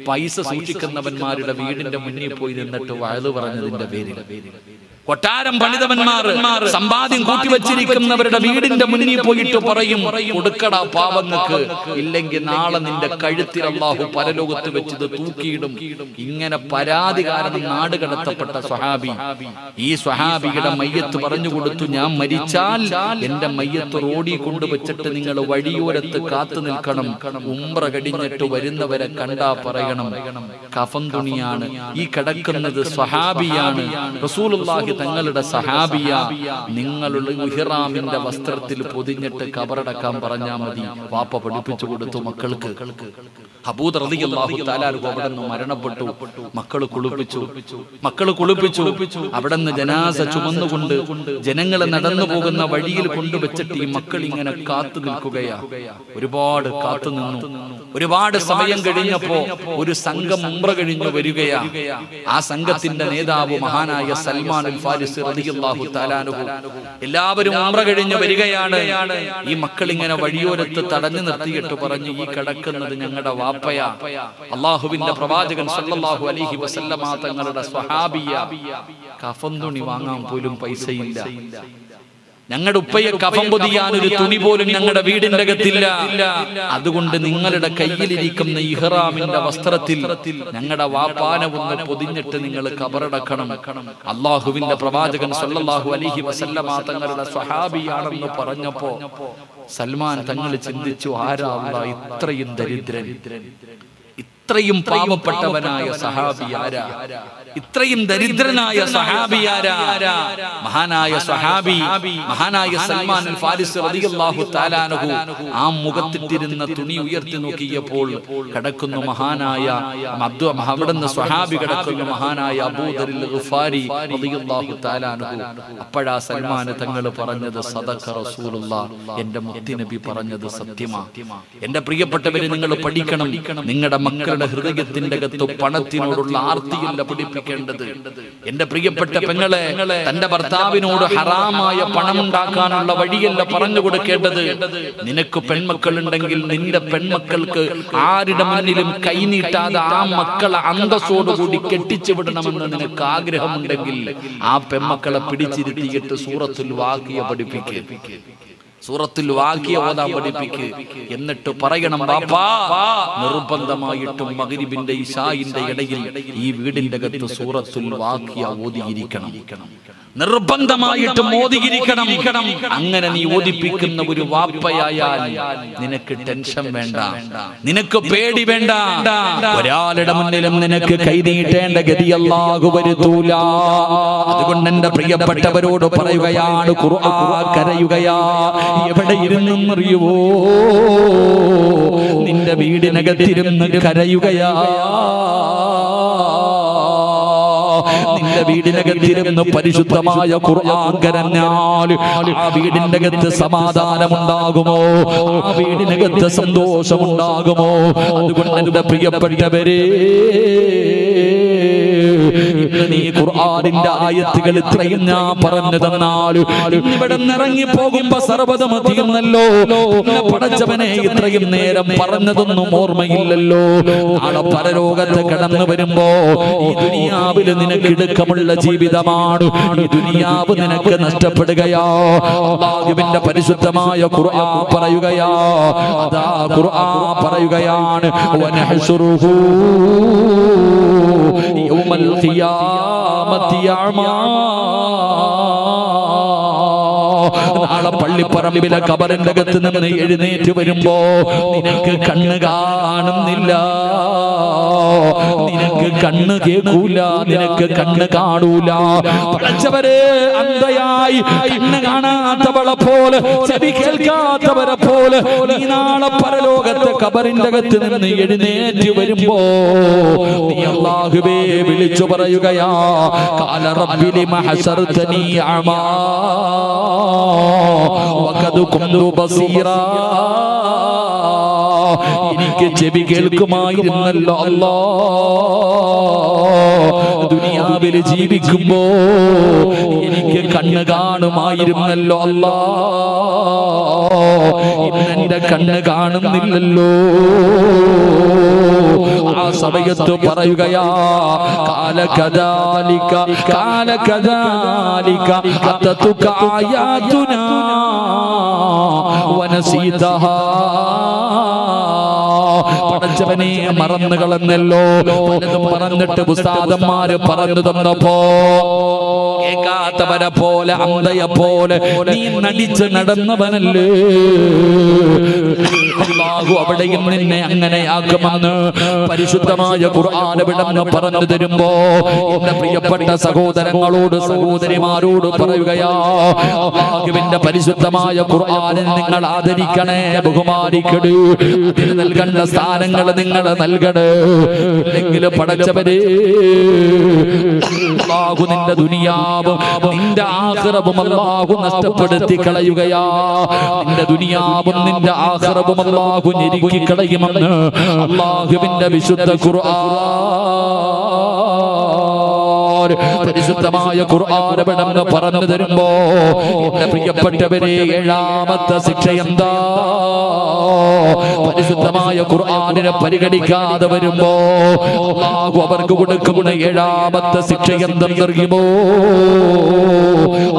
പൈസ സൂക്ഷിക്കുന്നവന്മാരുടെ വീടിന്റെ മുന്നിൽ പോയി നിന്നിട്ട് വഅദ് പറഞ്ഞതിന്റെ പേരിൽ. കൊട്ടാരം പണിതവന്മാർ സമ്പാദ്യം കൂട്ടിവച്ചിരിക്കുന്നവരുടെ വീടിന്റെ മുന്നിൽ പോയിട്ട് പറയും, കൊടുക്കടാ പാവങ്ങൾക്ക്, ഇല്ലെങ്കിൽ നാളെ നിന്റെ കഴുത്തിൽ അല്ലാഹു പരലോകത്ത് വെച്ചത് തൂക്കിയിടും. ഇങ്ങനെ പരാതി കാരണം നാട് കടത്തപ്പെട്ട സ്വഹാബി. ഈ സ്വഹാബിയുടെ മയ്യത്ത് പറഞ്ഞു കൊടുത്തു, ഞാൻ മരിച്ചാൽ എന്റെ മയ്യത്ത് റോഡിൽ കൊണ്ടുവച്ചിട്ട് നിങ്ങൾ വഴിയോരത്ത് കാത്തു നിൽക്കണം. ഉംറ കഴിഞ്ഞിട്ട് വരുന്നവരെ കണ്ടാ പറയണം, കഫൻ തുണിയാണ് ഈ കിടക്കുന്നത്, സ്വഹാബിയാണ്, റസൂലുള്ളാഹി തങ്ങളുടെ സഹാബിയ, നിങ്ങളുടെ ഇഹ്റാമിന്റെ വസ്ത്രത്തിൽ പൊതിഞ്ഞിട്ട് കബറടക്കാൻ പറഞ്ഞാ മതി. വാപ്പ പഠിപ്പിച്ചു കൊടുത്തു മക്കൾക്ക്. അബൂ റളിയല്ലാഹു തആല അവിടെ നിന്ന് മരണപ്പെട്ടു. മക്കള് കുളിപ്പിച്ചു. അവിടെ നിന്ന് ജനാസ ചുമന്നുകൊണ്ട് ജനങ്ങൾ നടന്നു പോകുന്ന വഴിയിൽ കൊണ്ടുവച്ചിട്ട് ഈ മക്കൾ ഇങ്ങനെ കാത്തു നിൽക്കുകയാ. ഒരുപാട് കാത്തു നിന്നു. ഒരുപാട് സമയം കഴിഞ്ഞപ്പോ ഒരു സംഘം ഉംറ കഴിഞ്ഞു വരികയാ. ആ സംഘത്തിന്റെ നേതാവ് മഹാനായ സൽമാൻ അൽ ഫാരിസി റളിയല്ലാഹു തആല അൻഹു. എല്ലാവരും ഉംറ കഴിഞ്ഞു വരികയാണ്. ഈ മക്കൾ ഇങ്ങനെ വഴിയോരത്ത് തടഞ്ഞു നിർത്തിയിട്ട് പറഞ്ഞു, ഈ കിടക്കുന്നത് ഞങ്ങളുടെ വാപ്പയാ, അല്ലാഹുവിന്റെ പ്രവാചകൻ സല്ലല്ലാഹു അലൈഹി വസല്ലമ തങ്ങളുടെ സ്വഹാബിയ. കഫൻ തുണി വാങ്ങാൻ പോലും പൈസയില്ല. ഞങ്ങളുടെ ഉപ്പയെ കഫൻ പൊതിയാൻ ഒരു തുണി പോലും ഞങ്ങളുടെ വീടിന്റെ അകത്തില്ല. അതുകൊണ്ട് നിങ്ങളുടെ കയ്യിലിരിക്കുന്ന ഇഹ്റാമിന്റെ വസ്ത്രത്തിൽ ഞങ്ങളുടെ വാപ്പാനെ ഒന്ന് പൊതിഞ്ഞിട്ട് നിങ്ങൾ കബറടക്കണം. അല്ലാഹുവിന്റെ പ്രവാചകൻ സല്ലല്ലാഹു അലൈഹി വസല്ലമ തങ്ങളുടെ സ്വഹാബിയാണെന്ന് പറഞ്ഞപ്പോ സൽമാൻ തങ്ങൾ ചിന്തിച്ചു, ആരാ അല്ലാഹ് ഇത്രയും ദരിദ്രൻ, ഇത്രയും പാവപ്പെട്ടവനായ സഹാബിയാരാ, ഇത്രയും ദരിദ്രനായ സഹാബിയാരാ? മഹാനായ സഹാബി, മഹാനായ സൽമാൻ അൽ ഫാരിസി റളിയല്ലാഹു തആല അൻഹു ആ മുഖത്തിട്ടിരുന്ന തുണി ഉയർത്തി നോക്കിയപ്പോൾ കിടക്കുന്നു മഹാനായ അവിടുന്ന് സ്വഹാബി കിടക്കുന്നു മഹാനായ അബൂദറിൽ ഗിഫാരി റളിയല്ലാഹു തആല അൻഹു. അപ്പോഴാ സൽമാൻ തങ്ങൾ പറഞ്ഞത്, സദഖ റസൂലുള്ളാഹ്, എന്റെ മുത്തുനബി പറഞ്ഞത് സത്യമാ. എന്റെ പ്രിയപ്പെട്ടവരെ, നിങ്ങൾ പഠിക്കണം. നിങ്ങളുടെ മക്കളുടെ ഹൃദയത്തിന്റെ അകത്ത് പണത്തിനോടുള്ള ആർത്തിയല്ല പഠിപ്പിക്കേണ്ടത്. എന്റെ പ്രിയപ്പെട്ട പെങ്ങളെ, തന്റെ ഭർത്താവിനോട് ഹറാമായ പണം ഉണ്ടാക്കാനുള്ള വഴിയല്ല പറഞ്ഞു കൊടുക്കേണ്ടത്. നിനക്ക് പെൺമക്കൾ ഉണ്ടെങ്കിൽ നിന്റെ പെൺമക്കൾക്ക് ആരുടെ മുന്നിലും കൈനീട്ടാതെ ആ മക്കളെ അന്തസ്സോടുകൂടി കെട്ടിച്ചു വിടണമെന്ന് നിനക്ക് ആഗ്രഹമുണ്ടെങ്കിൽ ആ പെൺമക്കളെ പിടിച്ചിരുത്തിയിട്ട് സൂറത്തുൽ വാഖിയ പഠിപ്പിക്കുക, സൂറത്തുൽ വാഖിയ ഓതാൻ പഠിപ്പിക്ക്. എന്നിട്ട് പറയണം, ബാപ്പാ, നിർബന്ധമായിട്ടും മഗ്രിബിന്റെ ഇശാഇന്റെ ഇടയിൽ ഈ വീടിന്റെ അകത്ത് സൂറത്തുൽ വാഖിയ ഓതിയിരിക്കണം, നിർബന്ധമായിട്ടും ഓതിയിരിക്കണം. അങ്ങനെ നീ ഓതിപ്പിക്കുന്ന ഒരു വാപ്പയായാൽ നിനക്ക് ടെൻഷൻ വേണ്ട, നിനക്ക് പേടി വേണ്ട. ഒരാളുടെ മുന്നിലും നിനക്ക് കൈനീട്ടേണ്ട ഗതി അല്ലാഹു വരുത്തൂല. അതുകൊണ്ട് എന്റെ പ്രിയപ്പെട്ടവരോട് പറയുകയാണ്, ഖുർആൻ കരയുകയാ. എവിടെ ഇരുന്നെന്നറിയുവോ? നിന്റെ വീടിനകത്തിരുന്ന് കരയുകയാ. നിന്റെ വീടിനകത്തിരുന്ന് പരിശുദ്ധമായ ഖുർആൻ കരഞ്ഞാൽ ആ വീടിന്റെ അകത്ത് സമാധാനമുണ്ടാകുമോ? ആ വീടിനകത്ത് സന്തോഷമുണ്ടാകുമോ? അതുകൊണ്ട് എന്റെ പ്രിയപ്പെട്ടവരെ, ഇന്ന് നീ ഖുർആനിന്റെ ആയത്തുകൾ ഇത്രയും ഞാൻ പറഞ്ഞു തന്നാലും ഇവിടെ ഇറങ്ങി പോകുമ്പോ സർവ്വതും തീർന്നല്ലോ. പടച്ചവനെ ഇത്രയും നേരം പറഞ്ഞതൊന്നും ഓർമ്മയില്ലല്ലോ. നാളെ പരലോകത്ത് കടന്നു വരുമ്പോ ഈ ദുനിയാവിൽ നിനക്ക് ഇടുക്കമുള്ള ജീവിതമാണ്, ഈ ദുനിയാവ് നിനക്ക് നഷ്ടപ്പെടുകയാ. അല്ലാഹുവിന്റെ പരിശുദ്ധമായ ഖുർആൻ പറയുകയാ, അതാ ഖുർആൻ പറയുകയാണ്, വനഹ്ശുറുഹു യൗമൽ ഖിയാമത്തി അഅമാ. നാളെ പള്ളിപ്പറമ്പിലെ ഖബറിന്റെ അകത്ത് നിന്ന് എഴുന്നേറ്റ് വരുമ്പോ നിനക്ക് കണ്ണ് കാണുന്നില്ല, നിനക്ക് കണ്ണ് കേൾക്കൂല, നിനക്ക് കണ്ണ് കാണൂല. പഠിച്ചവരെ അന്ധയായി കണ്ണ് കാണാത്തവളെ പോലെ, ചെവി കേൾക്കാത്തവരെ പോലെ നീ നാളെ പരലോകത്തെ ഖബറിന്റെ അകത്ത് നിന്ന് എഴുന്നേറ്റ് വരുമ്പോ നീ അല്ലാഹുവേ വിളിച്ചു പറയുകയാ, ഖാല റബ്ബി ലിമ ഹസർതനി അമാ വഖദ് കുന്തു ബസീറാ. എനിക്ക് ചെവി കേൾക്കുമായിരുന്നല്ലോ അല്ലാ, ദുനിയാവിൽ ജീവിക്കുമ്പോ എനിക്ക് കണ്ണ് കാണുമായിരുന്നല്ലോ അല്ലാ, ഇന്നെന്റെ കണ്ണ് കാണുന്നില്ലല്ലോ. ആ സമയത്ത് പറയുകയാ, കാലകദാലിക കാലകദാലിക അതതുക ആയാതുനാ വനസീതഹാ. പടച്ചവനെ മറന്നു കളഞ്ഞല്ലോ. പലതും പറഞ്ഞിട്ട് ഉസ്താദന്മാര് പറഞ്ഞു തന്നപ്പോ കേൾക്കാത്തവരെ പോലെ, അന്ധയെ പോലെ നീ നടിച്ച് നടന്നവനല്ലേ. അല്ലാഹു അവിടെയും നിന്നെ അങ്ങനെയാക്കുമെന്ന് പരിശുദ്ധമായ ഖുർആൻ വിടന്ന് പറഞ്ഞു തരുമ്പോ എന്റെ പ്രിയപ്പെട്ട സഹോദരങ്ങളോട് സഹോദരിമാരോട് പറയുകയാ, അല്ലാഹുവിന്റെ പരിശുദ്ധമായ ഖുർആനിൽ നിങ്ങൾ ആദരിക്കണേ, ബഹുമാനിക്കണേ, അതിന് നൽകേണ്ട സ്ഥാനങ്ങൾ നിങ്ങൾ നൽകണേ. ഇല്ലെങ്കിൽ പടച്ചവരെ അല്ലാഹു നിന്റെ ദുനിയാവും നിന്റെ ആഖിറവും അല്ലാഹു നഷ്ടപ്പെടുത്തി കളയുകയാ. നിന്റെ ദുനിയാവും നിന്റെ ആഖിറവും അല്ലാഹു ഞെരുക്കി കളയുമെന്ന് അല്ലാഹുവിന്റെ വിശുദ്ധ ഖുർആൻ. പരിശുദ്ധമായ ഖുർആൻ വിടന്ന് പറഞ്ഞു തരുമ്പോ എന്റെ പ്രിയപ്പെട്ടവരെ ഏഴാമത്തെ ശിക്ഷ എന്താ? പരിശുദ്ധമായ ഖുർആനിനെ പരിഗണിക്കാതെ വരുമ്പോ അല്ലാഹു അവർക്ക് കൊടുക്കുന്ന ഏഴാമത്തെ ശിക്ഷ എന്തെന്നറിയുമോ?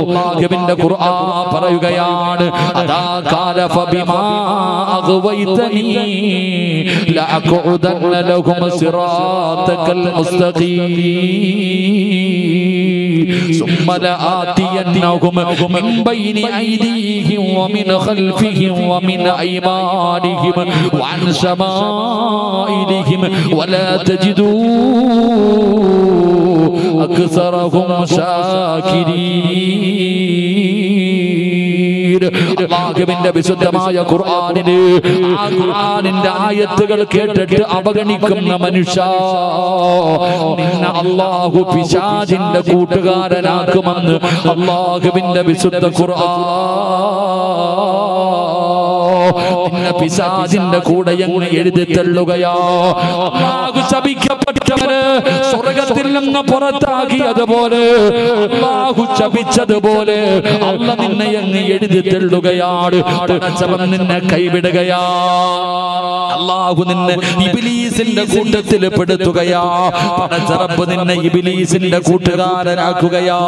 അല്ലാഹുവിന്റെ ഖുർആൻ പറയുകയാണ്, അതാ ഖാല ഫബിമാ അഗ്വൈതനി ലഅഖഉദന്ന ലഹും സിറാതകൽ മുസ്തഖീം ثم لآتينهم من بين أيديهم ومن خلفهم ومن أيمانهم وعن شمائلهم ولا تجدوا أكثرهم شاكرين. അല്ലാഹുവിന്റെ വിശുദ്ധമായ ഖുർആനിനെ, ആ ഖുർആനിന്റെ ആയത്തുകൾ കേട്ടിട്ട് അവഗണിക്കുന്ന മനുഷ്യ, നിന്നെ അല്ലാഹു പിശാചിന്റെ കൂട്ടുകാരനാക്കുമെന്ന് അല്ലാഹുവിന്റെ വിശുദ്ധ ഖുർആൻ. നിന്നെ പിശാചിന്റെ കൂടെ അങ്ങ് എഴുതി തള്ളുകയാ. അല്ലാഹു ശപിക്കപ്പെട്ടവര് സ്വർഗ്ഗത്തിൽ നിന്ന് പുറത്താക്കിയതുപോലെ, അല്ലാഹു ശപിച്ചതുപോലെ അല്ലാഹു നിന്നെ അങ്ങ് എഴുതി തള്ളുകയാണ്. പടച്ചവൻ നിന്നെ കൈവിടുകയാ. അല്ലാഹു നിന്നെ ഇബ്ലീസിന്റെ കൂട്ടത്തിൽ പെടുത്തുകയാ. പടച്ച റബ്ബ് നിന്നെ ഇബ്ലീസിന്റെ കൂട്ടുകാരനാക്കുകയാ.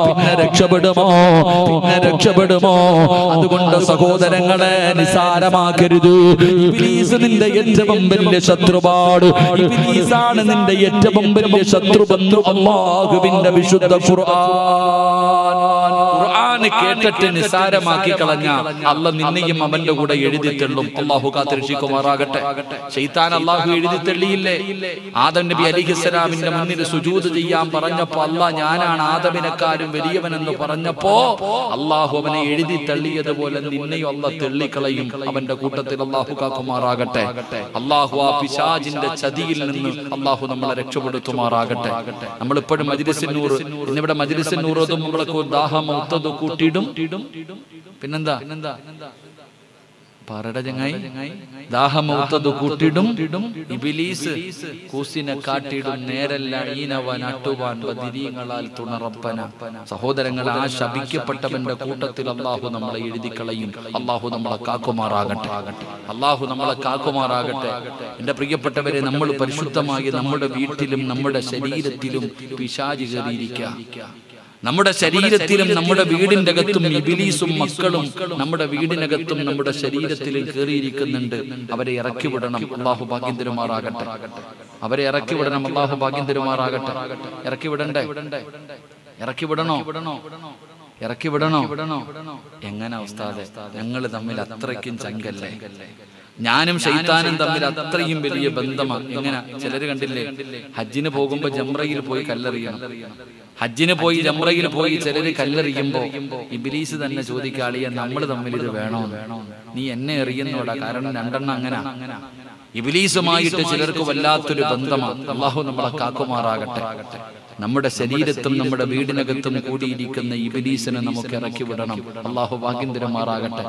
പിന്നെ രക്ഷപ്പെടുമോ? പിന്നെ രക്ഷപ്പെടുമോ? അതുകൊണ്ട് സഹോദരങ്ങളെ നിസാരമാക്കരുത്. ഇബ്ലീസ് നിന്റെ ഏറ്റവും വലിയ ശത്രുവാണ്. ഇബ്ലീസാണ് നിന്റെ ഏറ്റവും വലിയ ശത്രുവെന്ന് അല്ലാഹുവിന്റെ വിശുദ്ധ ഖുർആൻ കേട്ടിട്ട് നിസാരമാക്കി കളഞ്ഞ അല്ലാഹു നിന്നെയും അവന്റെ കൂടെ എഴുതി തള്ളും. അല്ലാഹു കാത്തിരക്ഷിക്കുമാറാകട്ടെ. ശൈത്താൻ അല്ലാഹു എഴുതി തള്ളിയില്ലേ? ആദം നബി അലൈഹിസ്സലാമിന്റെ മുന്നിൽ സുജൂദ് ചെയ്യാൻ പറഞ്ഞപ്പോ അല്ലാഹ് ഞാനാണ് ആദമിനെക്കാളും വലിയവനെന്ന് പറഞ്ഞപ്പോ അല്ലാഹു അവനെ എഴുതി തള്ളിയതുപോലെ നിന്നെയും അല്ലാഹു തള്ളിക്കളയും അവന്റെ കൂട്ടത്തിൽ. അല്ലാഹു കാക്കുമാറാകട്ടെ. അല്ലാഹു ആ പിശാചിന്റെ ചതിയിൽ നിന്ന് അല്ലാഹു നമ്മളെ രക്ഷപ്പെടുത്തുമാറാകട്ടെ. നമ്മളിപ്പോഴും മജ്ലിസുൻ നൂർ, ഇന്നിവിടെ മജ്ലിസുൻ നൂർ ഓതും നമ്മളൊക്കെ ദാഹം കൂട്ടിയിടും. പിന്നെന്താ പറട ചങ്ങായി, ദാഹമൗത്തത് കൂട്ടിടും ഇബ്ലീസ് കൂസിനെ കാട്ടിടും നേരല്ല ഈനവൻ അട്ടുവാൻ ബദിരീങ്ങളാൽ തുണറപ്പന. സഹോദരങ്ങളെ, ആ ശപിക്കപ്പെട്ടവന്റെ കൂട്ടത്തിൽ അള്ളാഹു നമ്മളെ എഴുതിക്കളയും. അള്ളാഹു നമ്മളെ കാക്കുമാറാകട്ടെ, അള്ളാഹു നമ്മളെ കാക്കുമാറാകട്ടെ. എന്റെ പ്രിയപ്പെട്ടവരെ, നമ്മൾ പരിശുദ്ധമായി നമ്മുടെ വീട്ടിലും നമ്മുടെ ശരീരത്തിലും പിശാച് കയറിയിരിക്കുക. നമ്മുടെ ശരീരത്തിലും നമ്മുടെ വീടിന്റെ അകത്തും ഇബ്ലീസും മക്കളും നമ്മുടെ വീടിനകത്തും നമ്മുടെ ശരീരത്തിലും കയറിയിരിക്കുന്നുണ്ട്. അവരെ ഇറക്കി വിടണം. അള്ളാഹു ഭാഗ്യം തരുമാറാകട്ടെ. അവരെ ഇറക്കി വിടണം. അള്ളാഹു ഭാഗ്യം തരുമാറാകട്ടെ. ഇറക്കി വിടണ്ടേ? ഇറക്കി വിടണോ? ഇറക്കി വിടണോ? എങ്ങനെ ഉസ്താദേ? ഞങ്ങൾ തമ്മിൽ അത്രയ്ക്കും ചങ്കല്ലേ? ഞാനും ശൈത്താനും തമ്മിൽ അത്രയും വലിയ ബന്ധമാണ്. എങ്ങനെ? ചിലര് കണ്ടില്ലേ, ഹജ്ജിന് പോകുമ്പോ ജംറയിൽ പോയി കല്ലെറിയണം. ഹജ്ജിന് പോയി ജംറയിൽ പോയി ചിലര് കല്ലെറിയുമ്പോ ഇബ്ലീസ് തന്നെ ചോദിക്കാളിയ, നമ്മൾ തമ്മിൽ ഇത് വേണോ? നീ എന്നെ എറിയുന്നോടാ, കാരണം രണ്ടെണ്ണം അങ്ങനെ. ഇബ്ലീസുമായിട്ട് ചിലർക്ക് വല്ലാത്തൊരു ബന്ധമാണ്. അള്ളാഹു നമ്മളെ കാക്കുമാറാകട്ടെ. നമ്മുടെ ശരീരത്തും നമ്മുടെ വീടിനകത്തും കൂടിയിരിക്കുന്ന ഇബ്ലീസിനെ നമുക്ക് ഇറക്കി വിടണം. അള്ളാഹു ഭാഗ്യം തരുമാറാകട്ടെ.